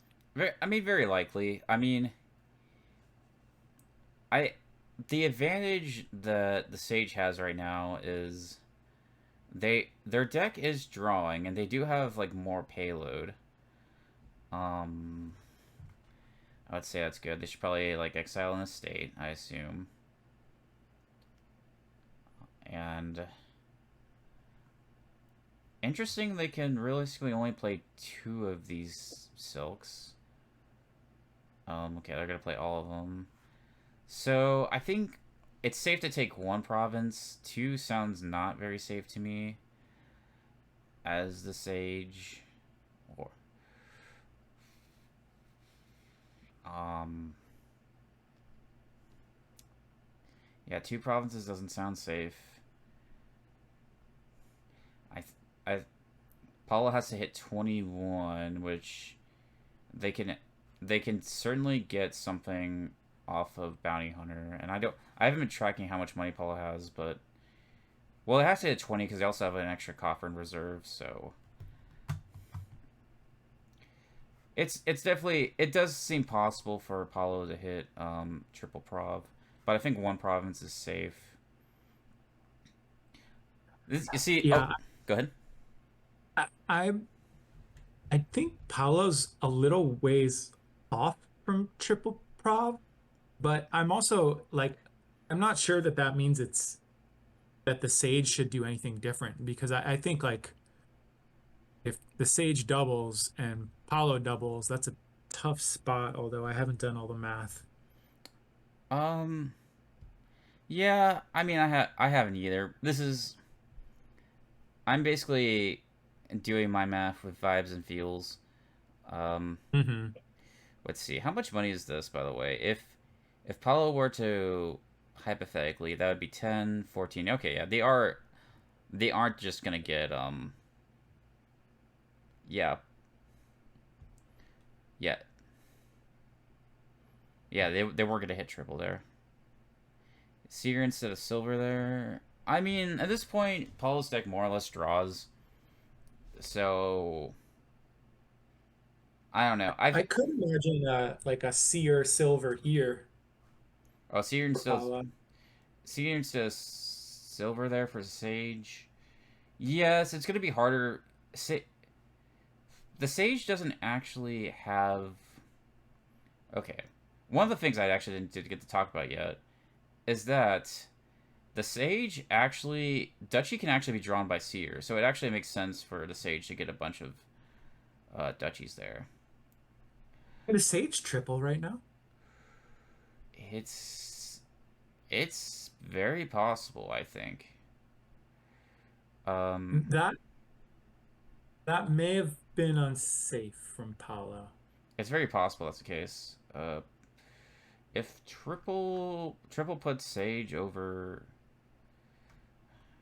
I mean, very likely. I mean, I the advantage that the Sage has right now is their deck is drawing, and they do have like more payload. Um, I would say that's good. They should probably like exile in the state, I assume. And interesting, they can realistically only play two of these silks. Okay, they're gonna play all of them. So I think it's safe to take one province. Two sounds not very safe to me as the Sage. Or um yeah, two provinces doesn't sound safe. I I Paula has to hit 21, which they can they can certainly get something off of Bounty Hunter, and I haven't been tracking how much money Paula has, but well, it has to hit 20 because they also have an extra coffer in reserve, so it's definitely it does seem possible for Apollo to hit triple prov, but I think one province is safe. You see, oh, Yeah, go ahead. I I think Paolo's a little ways off from triple prov, but I'm also like I'm not sure that that means it's that the Sage should do anything different because I think like if the Sage doubles and Paolo doubles, that's a tough spot, although I haven't done all the math. Um, yeah, I mean, I haven't either. I'm basically doing my math with vibes and feels. Um, Hmm. let's see, how much money is this, by the way? If Paulo were to hypothetically, that would be 10, 14. Okay, yeah, they aren't just gonna get yeah, yeah, yeah, they weren't gonna hit triple there. Seer instead of silver there. I mean, at this point, Paulo's deck more or less draws. So I don't know. I could imagine like a seer silver here Oh, for Paolo. Seer instead of silver there for Sage. Yes, it's gonna be harder. The Sage doesn't actually have. Okay, one of the things I actually didn't get to talk about yet is that the Sage actually Duchy can actually be drawn by Seer, so it actually makes sense for the Sage to get a bunch of duchies there. And a Sage triple right now. It's it's very possible, I think. Um, That that may have been unsafe from Paolo. it's very possible that's the case. If triple puts Sage over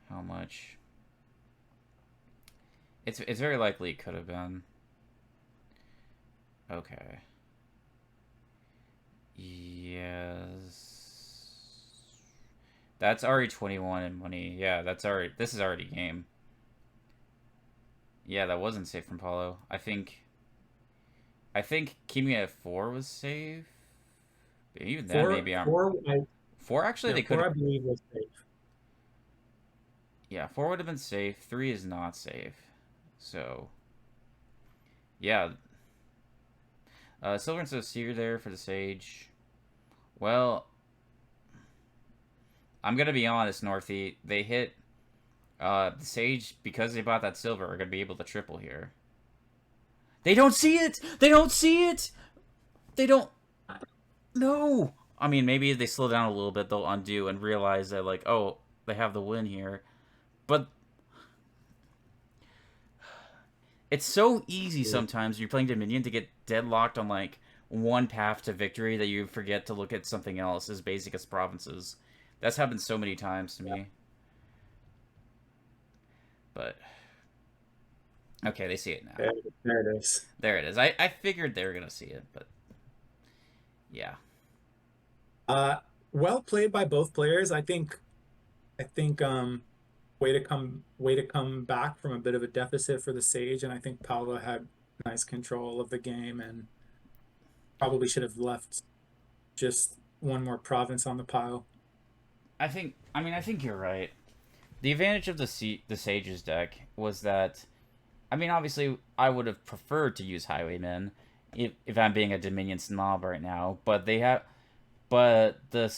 how much? It's very likely it could have been. Okay. Yes. That's already 21 in money. Yeah, that's already. This is already game. Yeah, that wasn't safe from Paulo. I think. I think keeping it at 4 was safe. But even then, Four, maybe I'm. four, I, 4 actually, yeah, they could four have. I believe was safe. Yeah, 4 would have been safe. 3 is not safe. So, yeah. Silver and so Seer there for the Sage. Well, I'm gonna be honest, Northy. They hit the Sage because they bought that silver are gonna be able to triple here. They don't see it. They don't see it. They don't. No. I mean, maybe if they slow down a little bit, they'll undo and realize that like, oh, they have the win here. But it's so easy sometimes when you're playing Dominion to get deadlocked on like one path to victory that you forget to look at something else as basic as provinces. That's happened so many times to me. But okay, they see it now. There it is. There it is. I figured they were gonna see it, but yeah. Uh, well played by both players. I think way to come back from a bit of a deficit for the Sage, and I think Paolo had nice control of the game and probably should have left just one more province on the pile. I think. I mean, I think you're right. The advantage of the Sage's deck was that. I mean, obviously, I would have preferred to use Highwaymen if I'm being a Dominion snob right now. But they have. But the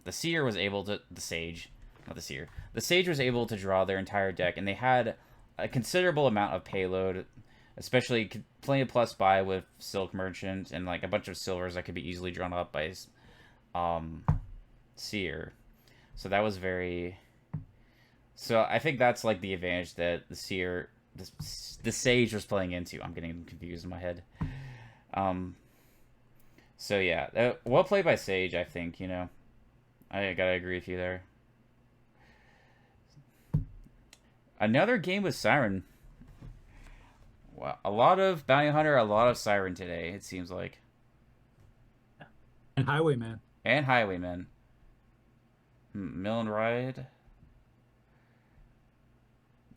the Seer was able to the Sage, not the Seer. The Sage was able to draw their entire deck, and they had a considerable amount of payload, especially playing a plus buy with Silk Merchant and like a bunch of silvers that could be easily drawn up by um Seer. So that was very. So I think that's like the advantage that the Seer, the Sage was playing into. I'm getting confused in my head. Um. So yeah, well played by Sage. I think I gotta agree with you there. Another game with Siren. Wow, a lot of Bounty Hunter, a lot of Siren today. It seems like, And Highwayman. and Highwaymen. Mill and Ride.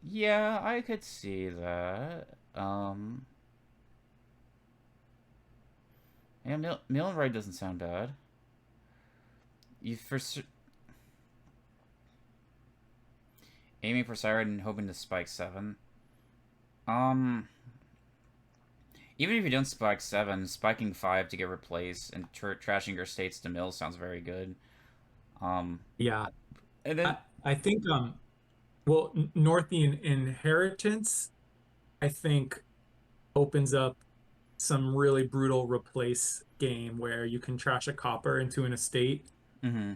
Yeah, I could see that. Yeah, Mill and Ride doesn't sound bad. You first aiming for Siren and hoping to spike 7. Um, Even if you don't spike 7, spiking 5 to get replaced and trashing your states to mill sounds very good. Um, Yeah, and then I think well, Northian Inheritance, I think opens up some really brutal replace game where you can trash a copper into an estate mm-hmm.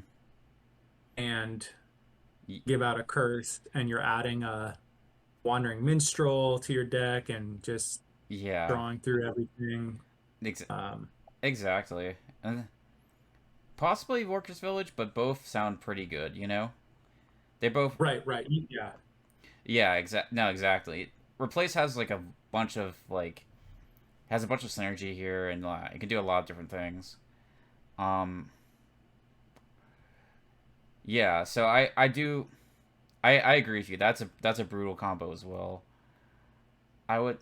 and give out a curse, and you're adding a Wandering Minstrel to your deck and just Yeah, drawing through everything. ex- Um, exactly. Possibly Workers Village, but both sound pretty good. They both. right, yeah, Yeah, no, exactly. Replace has like a bunch of like has a bunch of synergy here, and it can do a lot of different things. Um, yeah, so I agree with you. That's a brutal combo as well. I would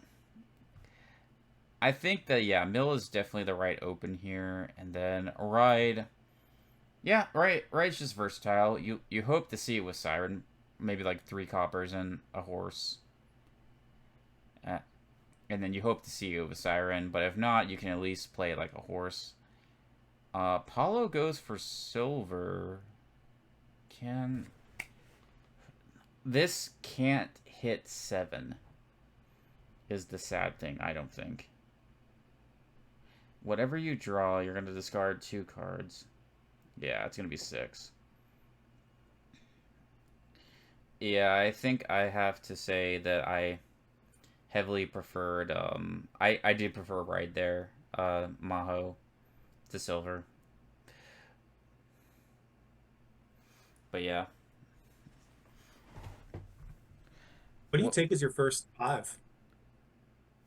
I think that yeah, Mill is definitely the right open here, and then Ride. Yeah, right. Ride's just versatile. You hope to see it with Siren, maybe like 3 coppers and a horse, uh, and then you hope to see it with Siren. But if not, you can at least play like a horse. Paulo goes for silver. Can this can't hit 7? Is the sad thing. I don't think. Whatever you draw, you're going to discard 2 cards. Yeah, it's going to be 6. Yeah, I think I have to say that I heavily preferred, I did prefer right there, Maho to silver. But yeah. what do you What? take as your first 5?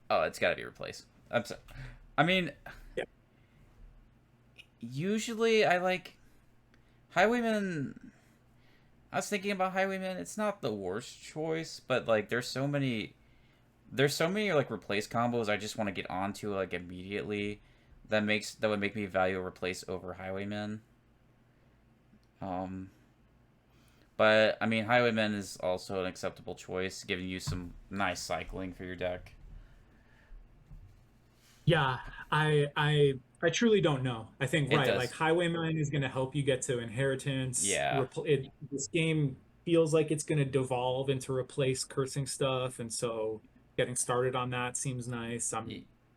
Oh, it's got to be replaced. I'm sorry. I mean, Yeah, usually I like Highwayman. I was thinking about Highwayman. It's not the worst choice, but like there's so many like replace combos I just want to get onto like immediately that would make me value a replace over Highwayman. Um, but I mean Highwayman is also an acceptable choice, giving you some nice cycling for your deck. Yeah, I truly don't know. I think It right, like does, Highwayman is going to help you get to inheritance. yeah. This game feels like it's going to devolve into replace cursing stuff, and so getting started on that seems nice.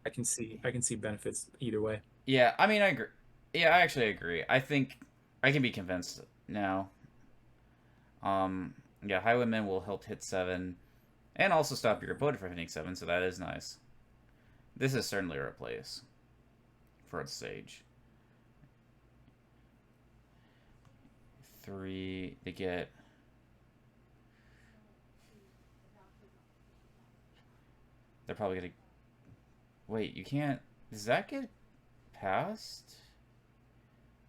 I can see benefits either way. Yeah, I mean I agree. Yeah, I actually agree. I think I can be convinced now. Um, yeah, Highwayman will help hit 7 and also stop your opponent from hitting 7, so that is nice. This is certainly a replace for the Sage. 3 to get. They're probably gonna. Wait, you can't. Does that get past?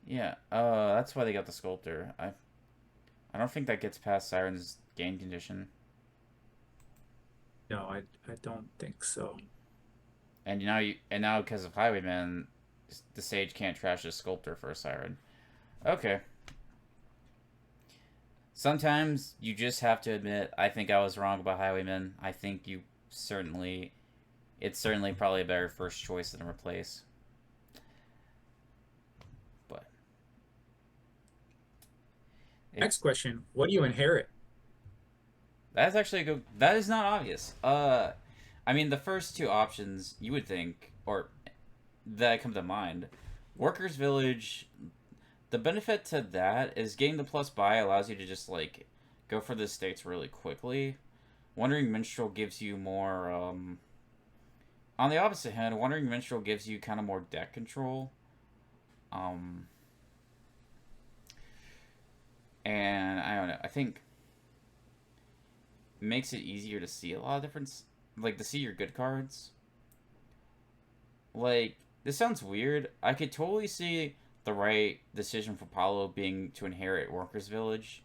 Yeah. That's why they got the Sculptor. I don't think that gets past Siren's gain condition. No, I don't think so. And now because of Highwayman, the Sage can't trash the Sculptor for a Siren. Okay. Sometimes you just have to admit, I think I was wrong about Highwayman. I think you certainly, it's certainly probably a better first choice than a replace. But Next it's question, what do you inherit? that's actually a good. That is not obvious. I mean the first two options you would think, or that come to mind, Workers Village. The benefit to that is getting the plus buy allows you to just like go for the estates really quickly. Wandering Minstrel gives you more. On the opposite hand, Wandering Minstrel gives you kind of more deck control. Um, and I don't know. I think it makes it easier to see a lot of different, like to see your good cards. Like this sounds weird. I could totally see the right decision for Paolo being to inherit Workers Village,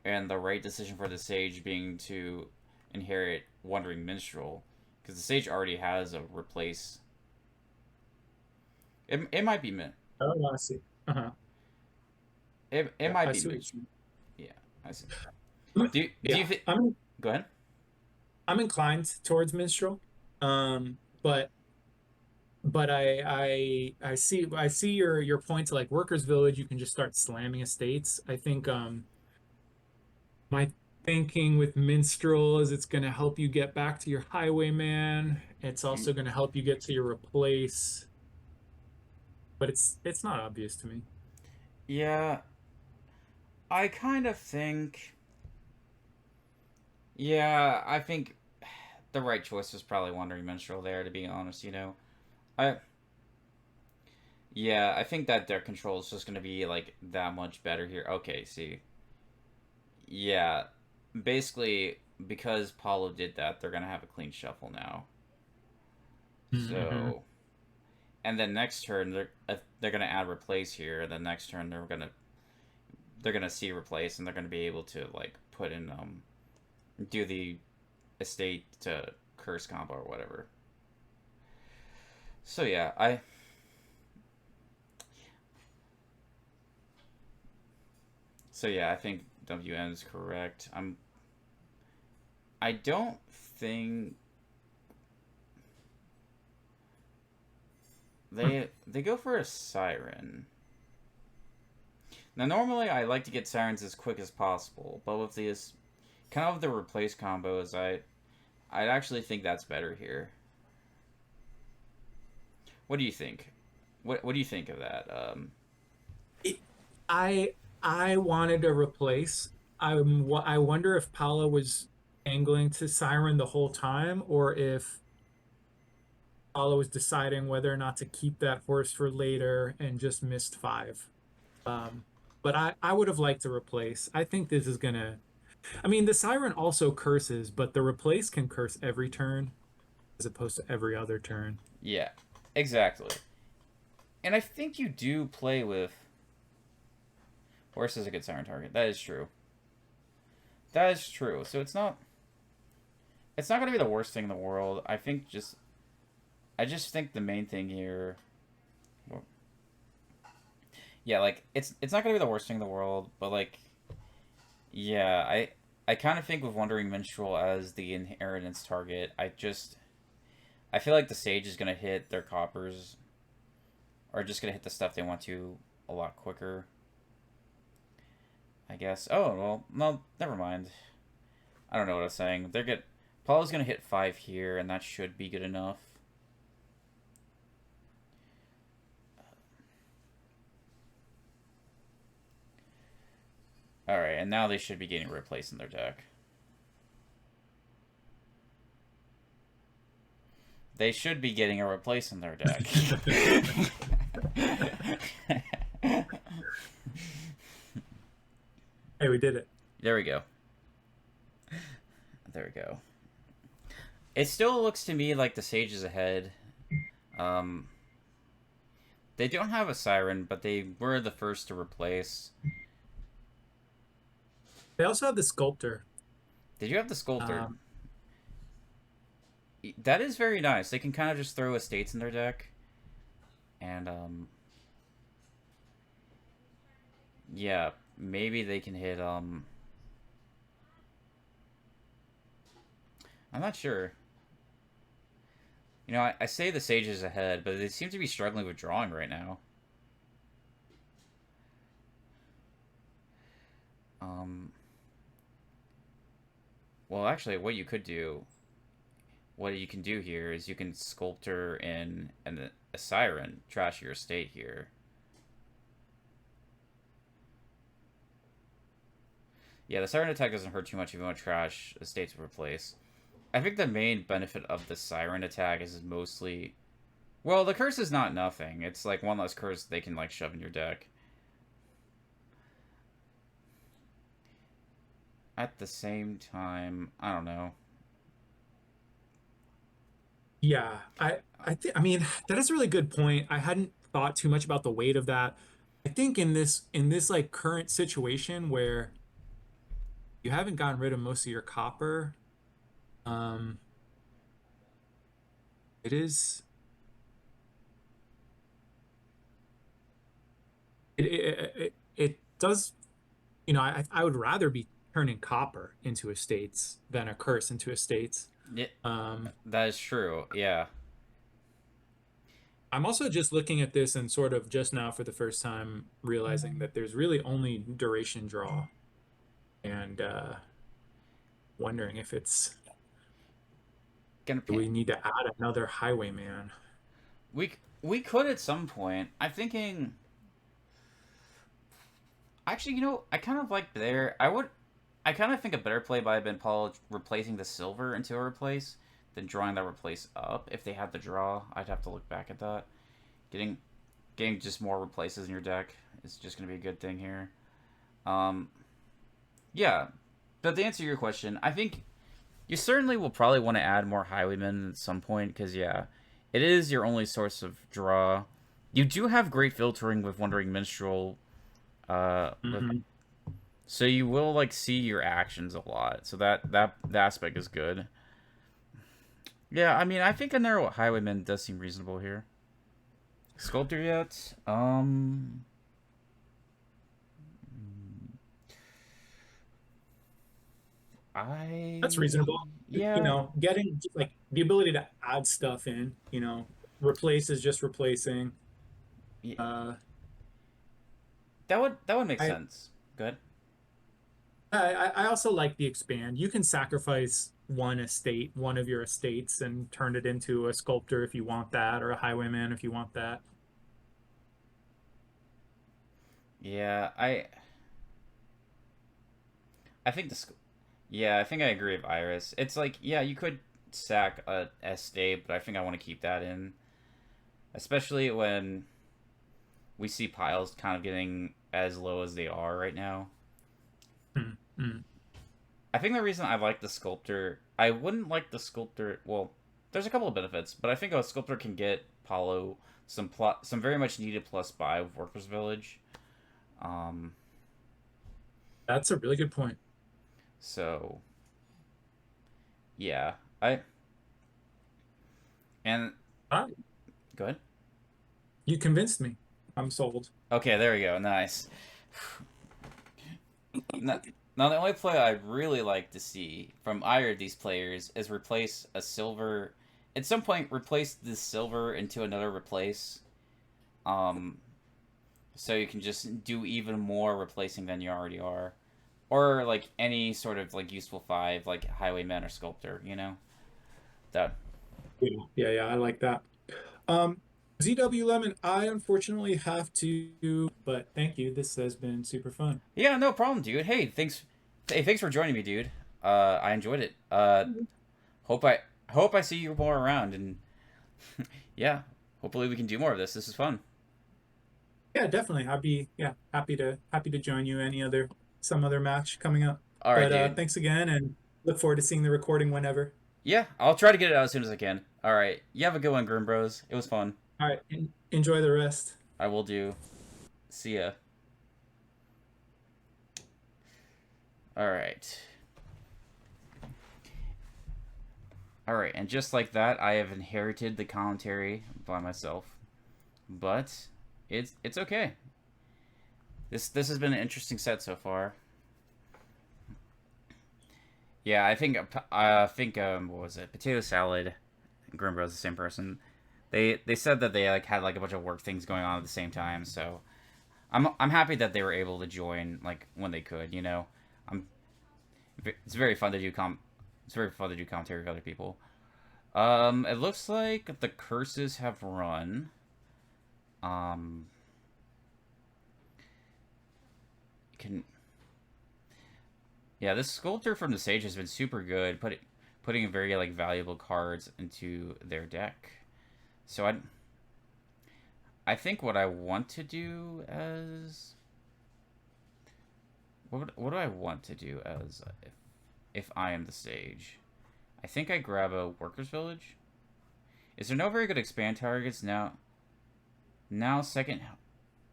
and the right decision for the Sage being to inherit Wandering Minstrel, because the Sage already has a replace. It might be min. Oh, I see. Uh-huh. It Yeah, might I be see what min. you Yeah, I see. mean. Do you Yeah, think? Go ahead. I'm inclined towards minstrel. But I see your point to like Workers Village, you can just start slamming estates. I think my thinking with minstrel is it's going to help you get back to your highwayman. It's also going to help you get to your replace, but it's not obvious to me. Yeah, I kind of think. Yeah, I think the right choice was probably Wandering Minstrel there. To be honest, I yeah, I think that their control is just gonna be like that much better here. Okay, see, yeah, basically because Paulo did that, they're gonna have a clean shuffle now. Mm-hmm. So, and then next turn they're gonna add replace here. And then next turn they're gonna see replace, and they're gonna be able to like put in do the estate to curse combo or whatever. So yeah, I think WN is correct. I don't think they go for a siren. Now normally I like to get sirens as quick as possible, but with these kind of the replace combos, I'd actually think that's better here. What do you think? What do you think of that? It, I I wanted to replace. I wonder if Paula was angling to Siren the whole time, or if Paula was deciding whether or not to keep that horse for later and just missed five. Um, but I would have liked to replace. I think this is gonna. I mean, the Siren also curses, but the replace can curse every turn as opposed to every other turn. Yeah, exactly. And I think you do play with Horse is a good siren target. That is true. That is true. So it's not. It's not gonna be the worst thing in the world. I think just. I just think the main thing here. Well, yeah, like it's not gonna be the worst thing in the world, but like, yeah, I kind of think with Wandering Minstrel as the inheritance target. I feel like the Sage is gonna hit their coppers, or just gonna hit the stuff they want to a lot quicker. I guess. Oh well, no, never mind. I don't know what I was saying. Paul's gonna hit 5 here, and that should be good enough. Alright, and now they should be getting replaced in their deck. They should be getting a replace in their deck. Hey, we did it. There we go. There we go. It still looks to me like the Sage is ahead. They don't have a Siren, but they were the first to replace. They also have the Sculptor. Did you have the Sculptor? That is very nice. They can kind of just throw estates in their deck. And, yeah, maybe they can hit, I'm not sure. You know, I say the Sage is ahead, but they seem to be struggling with drawing right now. Well, actually, what you can do here is you can Sculptor in a Siren, trash your estate here. Yeah, the Siren attack doesn't hurt too much if you want to trash estate to replace. I think the main benefit of the Siren attack is mostly... Well, the curse is not nothing. It's like one less curse they can like shove in your deck. At the same time, I don't know. Yeah, I mean, that is a really good point. I hadn't thought too much about the weight of that. I think in this like current situation where you haven't gotten rid of most of your copper, um, it is it does, I would rather be turning copper into estates than a curse into estates. Yeah, Um, that is true. Yeah. I'm also just looking at this and sort of just now for the first time realizing that there's really only duration draw, and wondering if it's Gonna do we need to add another highwayman? we could at some point. I'm thinking. Actually, I kind of like there. I kind of think a better play might have been Paul replacing the silver into a replace than drawing that replace up. If they had the draw, I'd have to look back at that. Getting just more replaces in your deck is just going to be a good thing here. Yeah, but to answer your question, I think you certainly will probably want to add more highwaymen at some point because, yeah, it is your only source of draw. You do have great filtering with Wandering Minstrel. So you will like see your actions a lot. So that aspect is good. Yeah, I mean, I think a narrow highwayman does seem reasonable here. Sculptor yet? That's reasonable. Yeah. Getting just, like the ability to add stuff in, replace is just replacing. Yeah. Uh, That would make I, sense. Good. I also like the expand. You can sacrifice one of your estates, and turn it into a sculptor if you want that, or a highwayman if you want that. Yeah, I think yeah, I think I agree with Iris. It's like, yeah, you could sack a estate, but I think I want to keep that in, especially when we see piles kind of getting as low as they are right now. Mm-hmm. I think the reason I like the Sculptor, I wouldn't like the Sculptor. Well, there's a couple of benefits, but I think a Sculptor can get some very much needed plus buy with Workers Village. That's a really good point. So yeah, I and All right. go ahead. You convinced me. I'm sold. Okay, there we go. Nice. Now, now the only play I'd really like to see from either of these players is replace a silver. At some point, replace the silver into another replace. Um, so you can just do even more replacing than you already are, or like any sort of like useful five, like highwayman or sculptor. You know that. Yeah, yeah, yeah. I like that. Um, ZW Lemon, I unfortunately have to, but thank you. This has been super fun. Yeah, no problem, dude. Hey, thanks. Hey, thanks for joining me, dude. I enjoyed it. Hope I see you more around, and yeah, hopefully we can do more of this. This is fun. Yeah, definitely. I'd be happy to join you some other match coming up. All right, But dude. thanks again and look forward to seeing the recording whenever. Yeah, I'll try to get it out as soon as I can. All right, you have a good one, Grimmbros. It was fun. All right, enjoy the rest. I will do. See ya. All right. All right, and just like that, I have inherited the commentary by myself, but it's okay. This has been an interesting set so far. Yeah, I think what was it? Potato salad and Grimmbro is the same person. They said that they like had like a bunch of work things going on at the same time, so I'm happy that they were able to join like when they could. You know, I'm it's very fun to do it's very fun to do commentary with other people. It looks like the curses have run. Um, can Yeah, this sculptor from TheSage has been super good, putting very like valuable cards into their deck. So I think what I want to do as what do I want to do as if I am TheSage? I think I grab a workers village. Is there no very good expand targets now?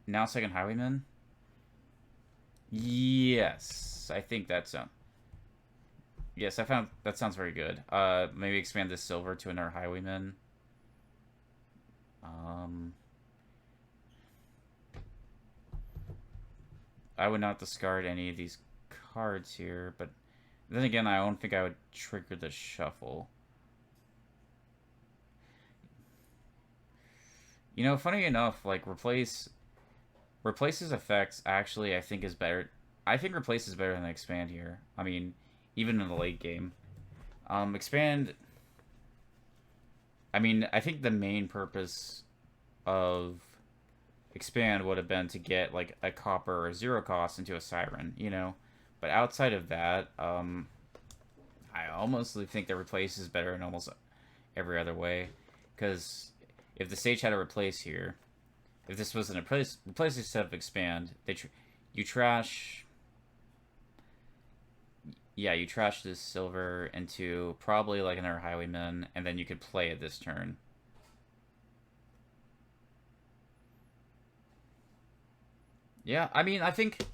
Now second highwayman. Yes, I think that's yes, I found that sounds very good. Maybe expand this silver to another highwayman. Um, I would not discard any of these cards here, but then again, I don't think I would trigger the shuffle. You know, funny enough, like replaces effects actually I think is better. I think replace is better than expand here. I mean, even in the late game. Expand. I mean, I think the main purpose of expand would have been to get like a copper or zero cost into a siren, you know. But outside of that, I almost think that replace is better in almost every other way. Because if TheSage had a replace here, if this wasn't a replace instead of expand, you trash. Yeah, you trash this silver into probably like another highwayman, and then you could play it this turn. Yeah, I mean, I think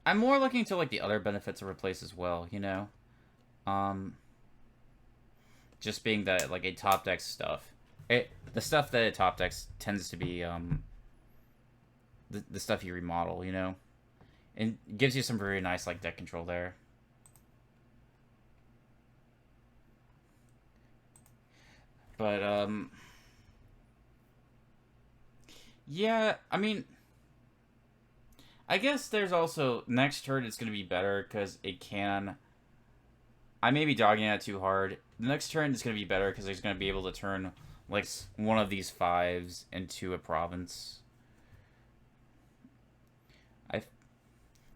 I'm more looking to like the other benefits of replace as well. You know, um, just being that like a top deck stuff. The stuff that it top decks tends to be the stuff you remodel. You know, and gives you some very nice like deck control there. But yeah, I mean, I guess there's also next turn it's gonna be better because it can. I may be dogging it too hard. The next turn is gonna be better because it's gonna be able to turn like one of these fives into a province. I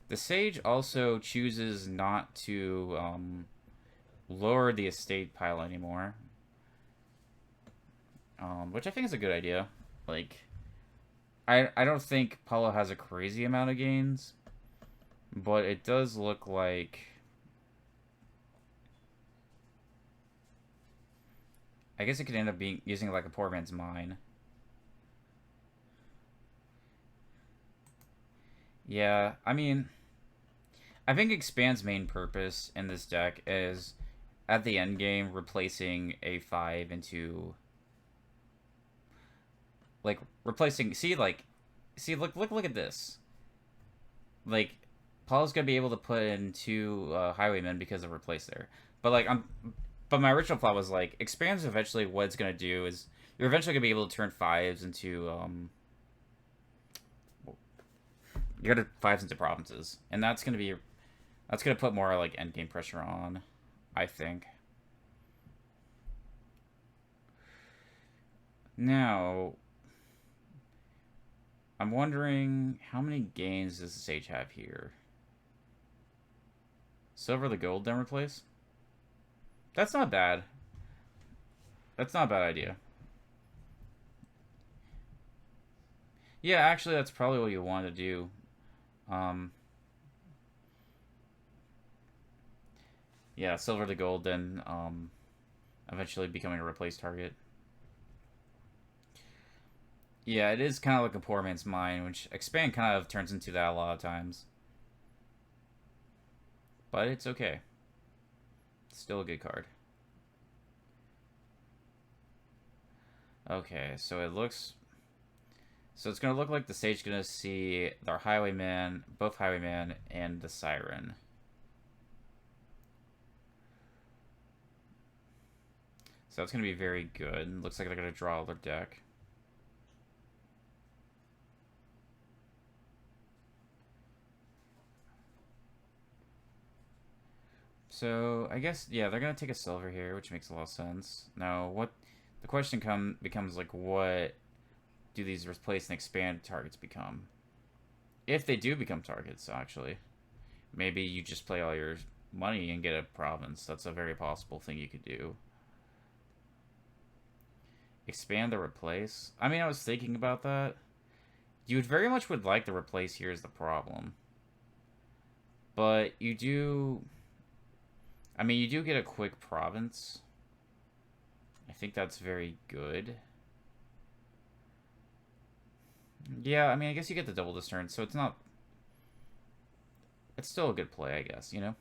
The sage also chooses not to lower the estate pile anymore, which I think is a good idea. Like, I don't think Paulo has a crazy amount of gains, but it does look like I guess it could end up being using like a poor man's mine. Yeah, I mean, I think Expand's main purpose in this deck is, at the end game, replacing a 5 into... Like, replacing... See, look at this. Like, Paul's gonna be able to put in 2 Highwaymen because of replace there. But, like, But my original thought was, like, Expand's eventually what it's gonna do is... You're eventually gonna be able to turn 5s into, You're gonna 5s into provinces. And that's gonna be... That's gonna put more, like, endgame pressure on, I think. Now... I'm wondering, how many gains does TheSage have here? Silver the gold, then replace? That's not bad. That's not a bad idea. Yeah, actually, that's probably what you want to do. Yeah, silver to gold, then eventually becoming a replace target. Yeah, it is kind of like a poor man's mind, which Expand kind of turns into that a lot of times. But it's okay. It's still a good card. Okay, so it looks... So it's going to look like TheSage going to see their Highwayman, both Highwayman, and the Siren. So that's going to be very good. Looks like they're going to draw their deck. So, I guess, yeah, they're going to take a silver here, which makes a lot of sense. Now, what... The question becomes, like, what do these replace and expand targets become? If they do become targets, actually. Maybe you just play all your money and get a province. That's a very possible thing you could do. Expand the replace? I mean, I was thinking about that. You very much would like the replace here is the problem. But you do... I mean, you do get a quick province. I think that's very good. Yeah, I mean, I guess you get the double this turn, so it's not... It's still a good play, I guess, you know?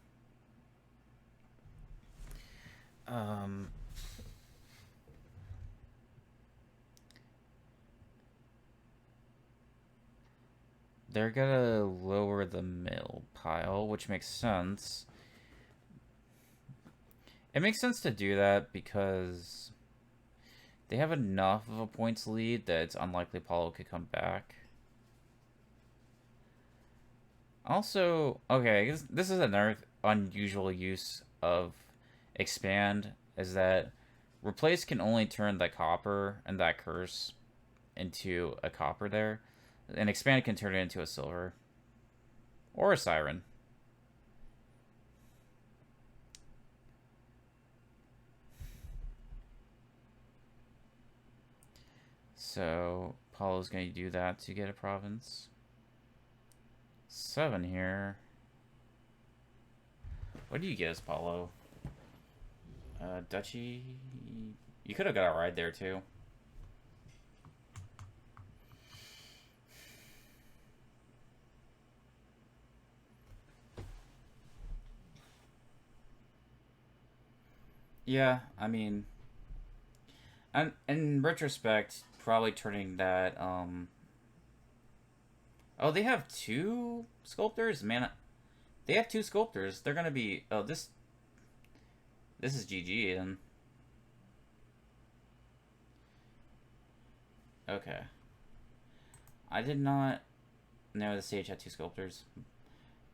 They're gonna lower the mill pile, which makes sense. It makes sense to do that because they have enough of a points lead that it's unlikely Paolo could come back. Also, okay, this is another unusual use of Expand, is that Replace can only turn that copper and that curse into a copper there, and Expand can turn it into a silver. Or a Siren. So, Paolo's going to do that to get a province. 7 here. What do you get as Paolo? Duchy? You could have got a ride there, too. Yeah, I mean... And in retrospect, probably turning that, Oh, they have 2 sculptors? Man, they have 2 sculptors. They're gonna be... Oh, this is GG, then. Okay. I did not know TheSage had 2 sculptors.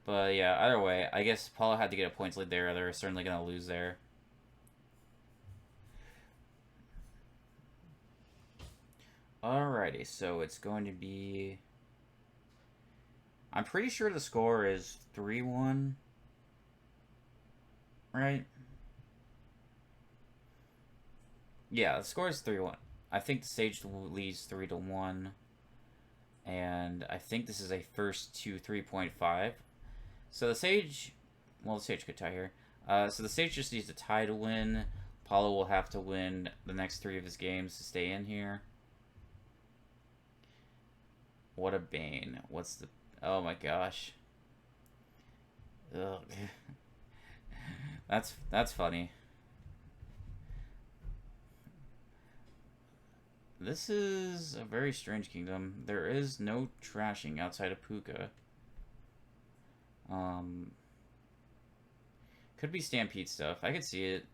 But yeah, either way, I guess Paolo had to get a points lead there. They're certainly gonna lose there. Alrighty, so it's going to be... I'm pretty sure the score is 3-1. Right? Yeah, the score is 3-1. I think TheSage leads 3-1. And I think this is a first to 3.5. So TheSage... Well, TheSage could tie here. So TheSage just needs a tie to win. Paolo will have to win the next 3 of his games to stay in here. What a bane. What's the... Oh my gosh. Ugh. That's funny. This is a very strange kingdom. There is no trashing outside of Puka. Could be Stampede stuff. I could see it.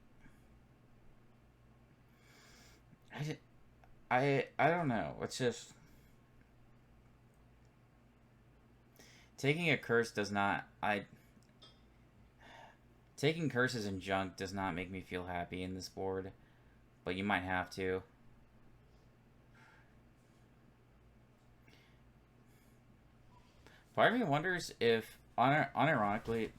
I don't know. It's just taking a curse does not. Taking curses and junk does not make me feel happy in this board, but you might have to. Part of me wonders if, unironically,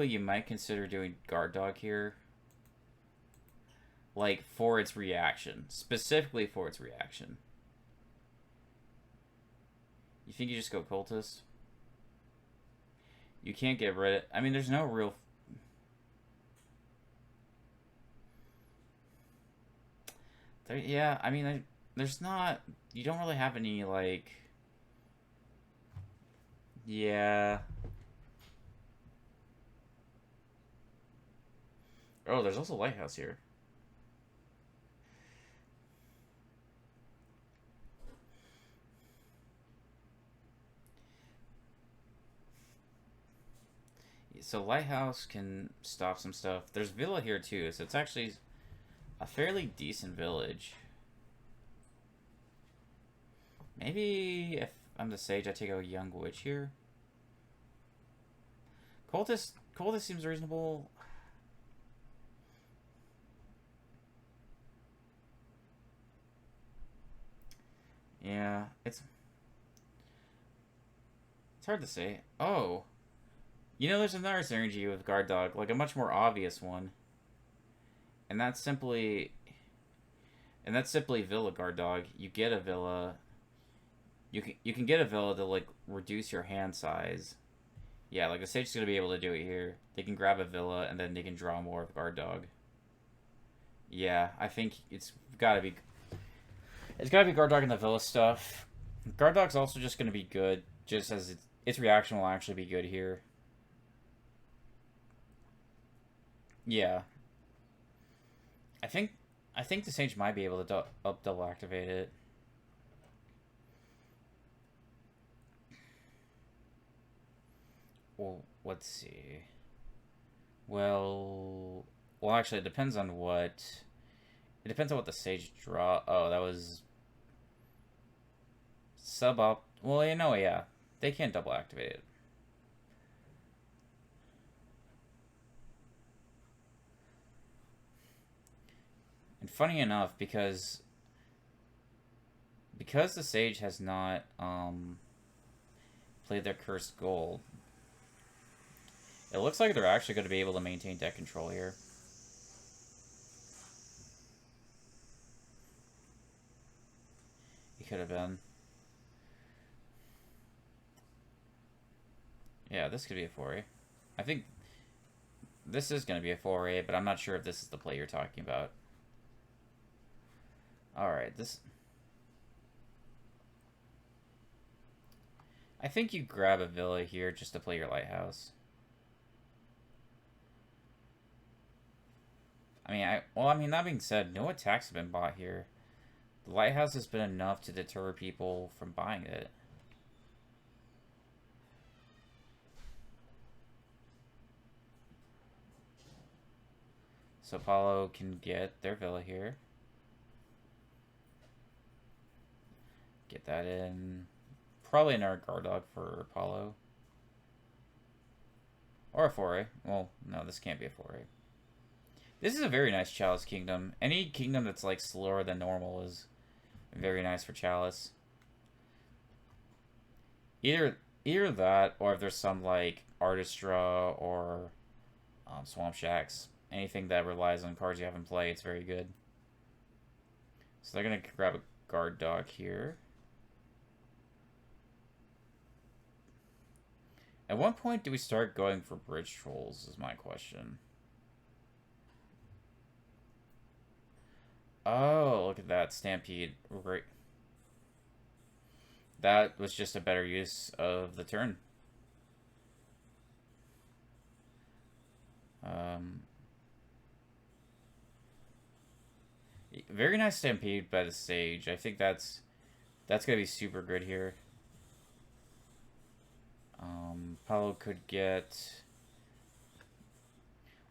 you might consider doing Guard Dog here. Like, for its reaction. Specifically for its reaction. You think you just go Cultist? You can't get rid of... I mean, there's no real... yeah, I mean, there's not... You don't really have any, like... Yeah. Oh, there's also Lighthouse here. So Lighthouse can stop some stuff. There's Villa here too, so it's actually a fairly decent village. Maybe if I'm the Sage, I take a Young Witch here. Cultist seems reasonable. Yeah, it's hard to say. Oh. You know, there's another synergy with Guard Dog, like a much more obvious one. And that's simply Villa Guard Dog. You get a Villa. You can get a Villa to like reduce your hand size. Yeah, like the Sage is gonna be able to do it here. They can grab a Villa and then they can draw more of Guard Dog. Yeah, I think it's gotta be Guard Dog and the Villa stuff. Guard Dog's also just gonna be good, just as its reaction will actually be good here. Yeah. I think the Sage might be able to double activate it. Well, let's see. Well, actually, it depends on what the Sage draw. Oh, that was sub-op. Well, you know, yeah, they can't double activate it. And funny enough, because the Sage has not played their Cursed Gold, it looks like they're actually going to be able to maintain deck control here. It could have been. Yeah, this could be a Foray. I think this is going to be a Foray, but I'm not sure if this is the play you're talking about. Alright, this... I think you grab a Villa here just to play your Lighthouse. I mean, that being said, no attacks have been bought here. The Lighthouse has been enough to deter people from buying it. So Paolo can get their Villa here. Get that in. Probably another Guard Dog for Paolo. Or a Foray. Well, no, this can't be a Foray. This is a very nice Chalice Kingdom. Any kingdom that's like slower than normal is very nice for Chalice. Either that, or if there's some like Artistra or Swamp Shacks. Anything that relies on cards you have in play, it's very good. So they're gonna grab a Guard Dog here. At what point do we start going for Bridge Trolls is my question. Oh, look at that. Stampede. Right. That was just a better use of the turn. Um, very nice Stampede by TheSage. I think that's gonna be super good here. Paolo could get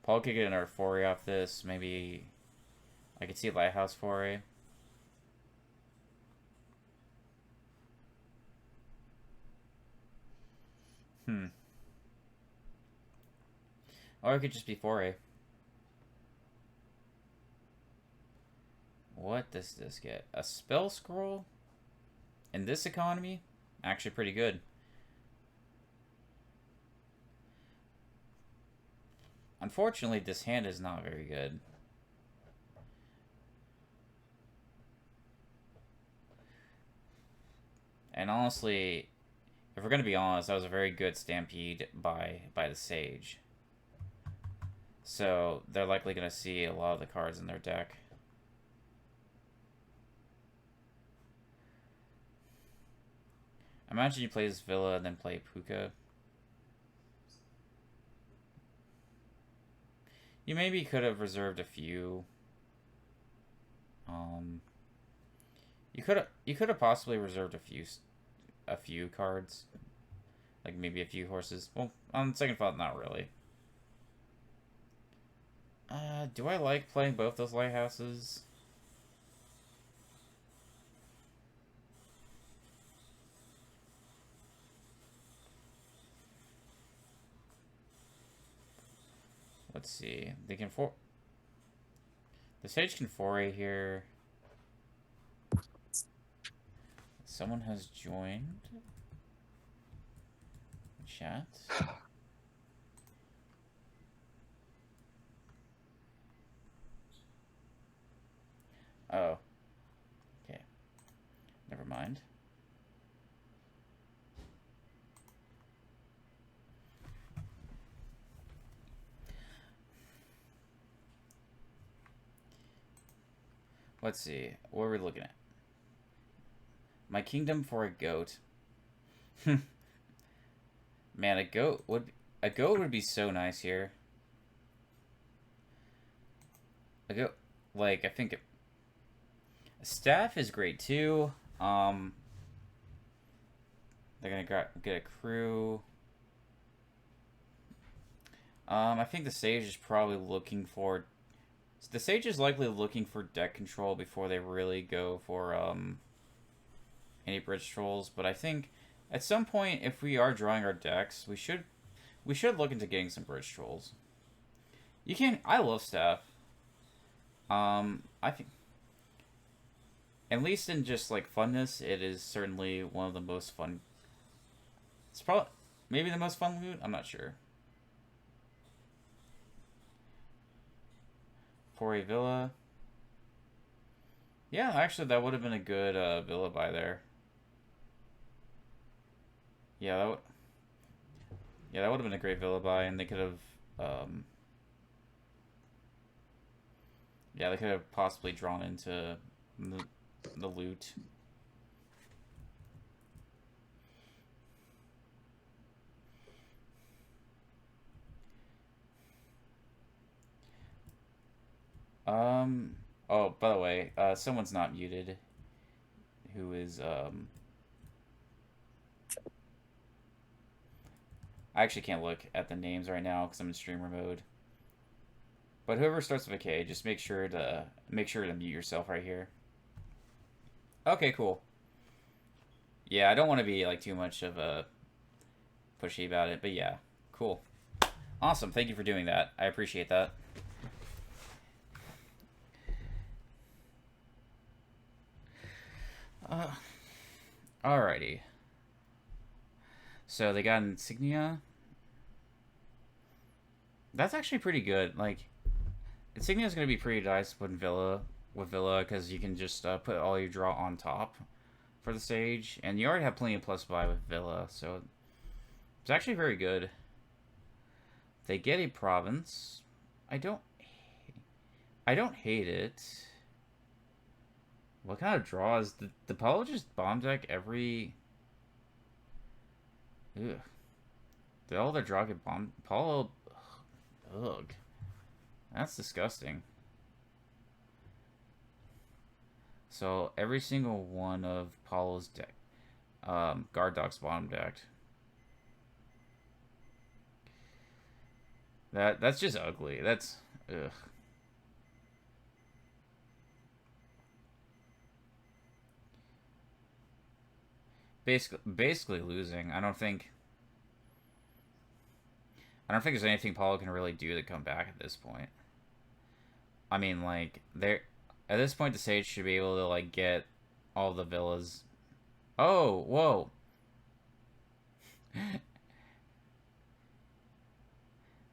another Foray off this. Maybe I could see Lighthouse Foray. Or it could just be Foray. What does this get? A spell scroll? In this economy? Actually pretty good. Unfortunately, this hand is not very good. And honestly, if we're going to be honest, that was a very good Stampede by TheSage. So they're likely going to see a lot of the cards in their deck. Imagine you play this Villa and then play Puka. You maybe could have reserved a few. You could have possibly reserved a few cards, like maybe a few horses. Well, on second thought, not really. Do I like playing both those lighthouses? Let's see. They can TheSage can Foray here. Someone has joined chat. Oh. Okay. Never mind. Let's see. What are we looking at? My kingdom for a goat. Man, a goat would be so nice here. A goat, like, I think a staff is great too. They're gonna get a crew. I think TheSage is probably looking for. TheSage is likely looking for deck control before they really go for any bridge trolls. But I think at some point, if we are drawing our decks, we should look into getting some bridge trolls. You can. I love staff. I think, at least in just like funness, it is certainly one of the most fun. It's probably maybe the most fun loot. I'm not sure. For a villa. Yeah, actually, that would have been a good villa buy there. Yeah, that would have been a great villa buy, and they could have. Yeah, they could have possibly drawn into the loot. Oh, by the way, someone's not muted. Who is, I actually can't look at the names right now because I'm in streamer mode. But whoever starts with a K, just make sure to mute yourself right here. Okay, cool. Yeah, I don't want to be like too much of a pushy about it, but yeah, cool. Awesome, thank you for doing that. I appreciate that. Alrighty. So they got Insignia. That's actually pretty good. Like, Insignia is going to be pretty nice with Villa, because you can just put all your draw on top for TheSage, and you already have plenty of plus buy with Villa, so it's actually very good. They get a province. I don't hate it. What kind of draws? The Paolo just bomb deck every. Ugh. Did all their draw get bombed? Paolo. Ugh. That's disgusting. So every single one of Paulo's deck, guard dog's bottom decked. That's just ugly. That's ugh. Basically losing. I don't think there's anything Paulo can really do to come back at this point. I mean, like, there at this point, TheSage should be able to like get all the villas. Oh, whoa!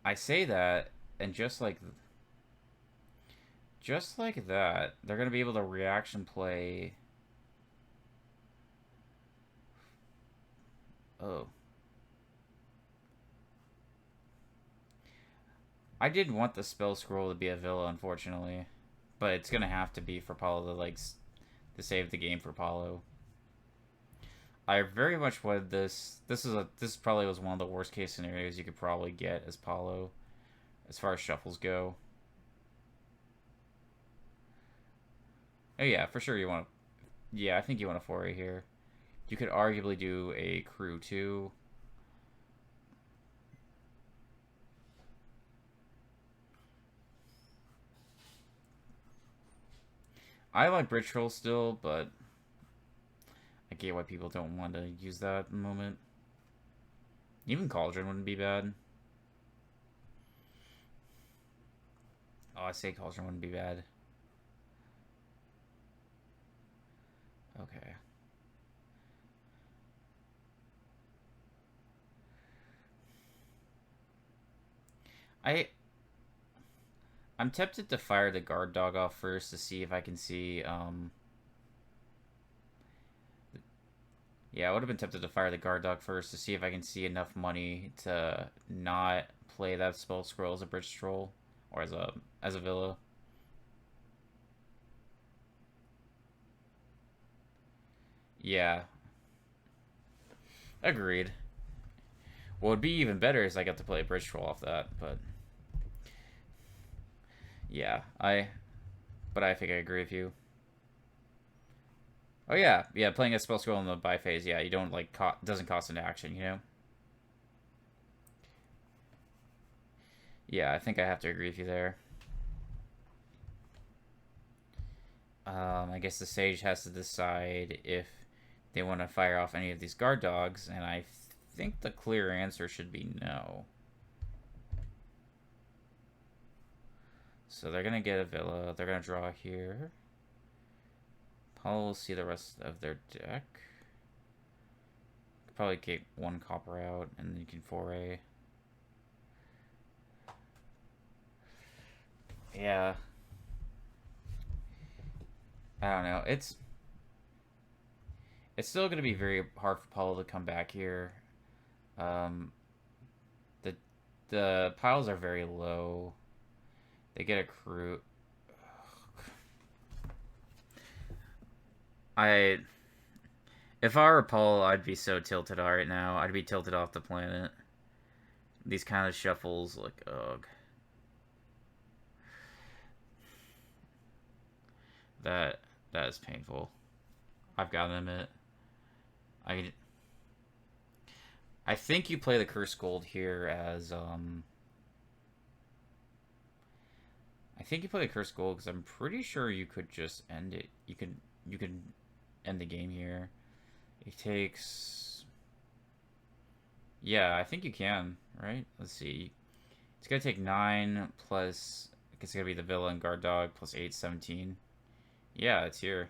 I say that, and just like that, they're gonna be able to reaction play. Oh, I did want the spell scroll to be a villa, unfortunately, but it's gonna have to be for Paulo to like to save the game for Paulo. I very much wanted this. This probably was one of the worst case scenarios you could probably get as Paulo, as far as shuffles go. Oh yeah, for sure you want. Yeah, I think you want a Foray here. You could arguably do a crew too. I like Bridge Troll still, but I get why people don't want to use that at the moment. Even Cauldron wouldn't be bad. Oh, I say Cauldron wouldn't be bad. Okay. I I'm tempted to fire the guard dog off first to see if I can see yeah, I would have been tempted to fire the guard dog first to see if I can see enough money to not play that spell scroll as a bridge troll or as a villa. Yeah, agreed. What would be even better is I got to play a bridge troll off that, but yeah, I think I agree with you. Oh yeah, yeah, playing a spell scroll in the buy phase, yeah, you don't like doesn't cost an action, you know. Yeah, I think I have to agree with you there. I guess TheSage has to decide if they want to fire off any of these guard dogs, and I think the clear answer should be no. So they're gonna get a villa. They're gonna draw here. Paulo will see the rest of their deck. Probably get one copper out, and then you can foray. Yeah. I don't know. It's still gonna be very hard for Paulo to come back here. Um, the piles are very low. They get a crew. I If I were Paul, I'd be so tilted right now. I'd be tilted off the planet. These kind of shuffles, like, ugh. That that is painful. I've got to admit. I I think you play the Curse Gold here as I think you play the Curse Gold because I'm pretty sure you could just end it. You could end the game here. It takes. Yeah, I think you can. Right? Let's see. It's gonna take 9 plus. It's gonna be the Villa and Guard Dog plus 8, 17. Yeah, it's here.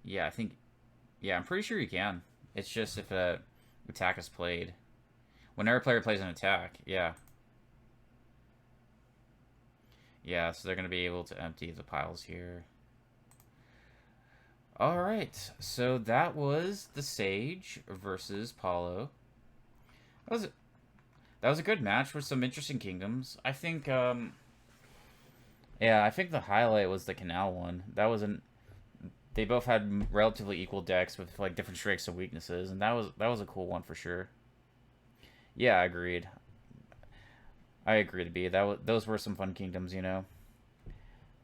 Yeah, I think. Yeah, I'm pretty sure you can. It's just if a attack is played. Whenever a player plays an attack, yeah. Yeah, so they're going to be able to empty the piles here. Alright, so that was TheSage versus Paulo. That was a good match with some interesting kingdoms. I think, yeah, I think the highlight was the Canal one. They both had relatively equal decks with, like, different strengths and weaknesses, and that was a cool one for sure. Yeah, agreed. I agree to be. Those were some fun kingdoms, you know.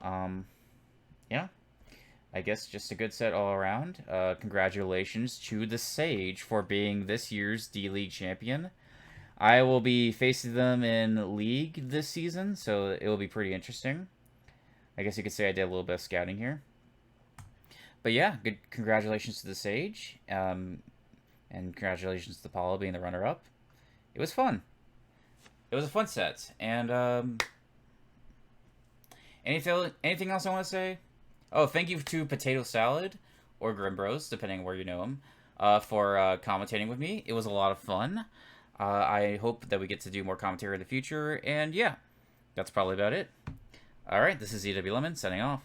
Um, yeah. I guess just a good set all around. Congratulations to TheSage for being this year's D-League champion. I will be facing them in League this season, so it will be pretty interesting. I guess you could say I did a little bit of scouting here. But yeah, good. Congratulations to TheSage, and congratulations to Paolo being the runner-up. It was fun. It was a fun set, and anything else I want to say? Oh, thank you to Potato Salad or Grimmbros, depending on where you know him, for commentating with me. It was a lot of fun. I hope that we get to do more commentary in the future, and yeah, that's probably about it. All right, this is EW Lemon signing off.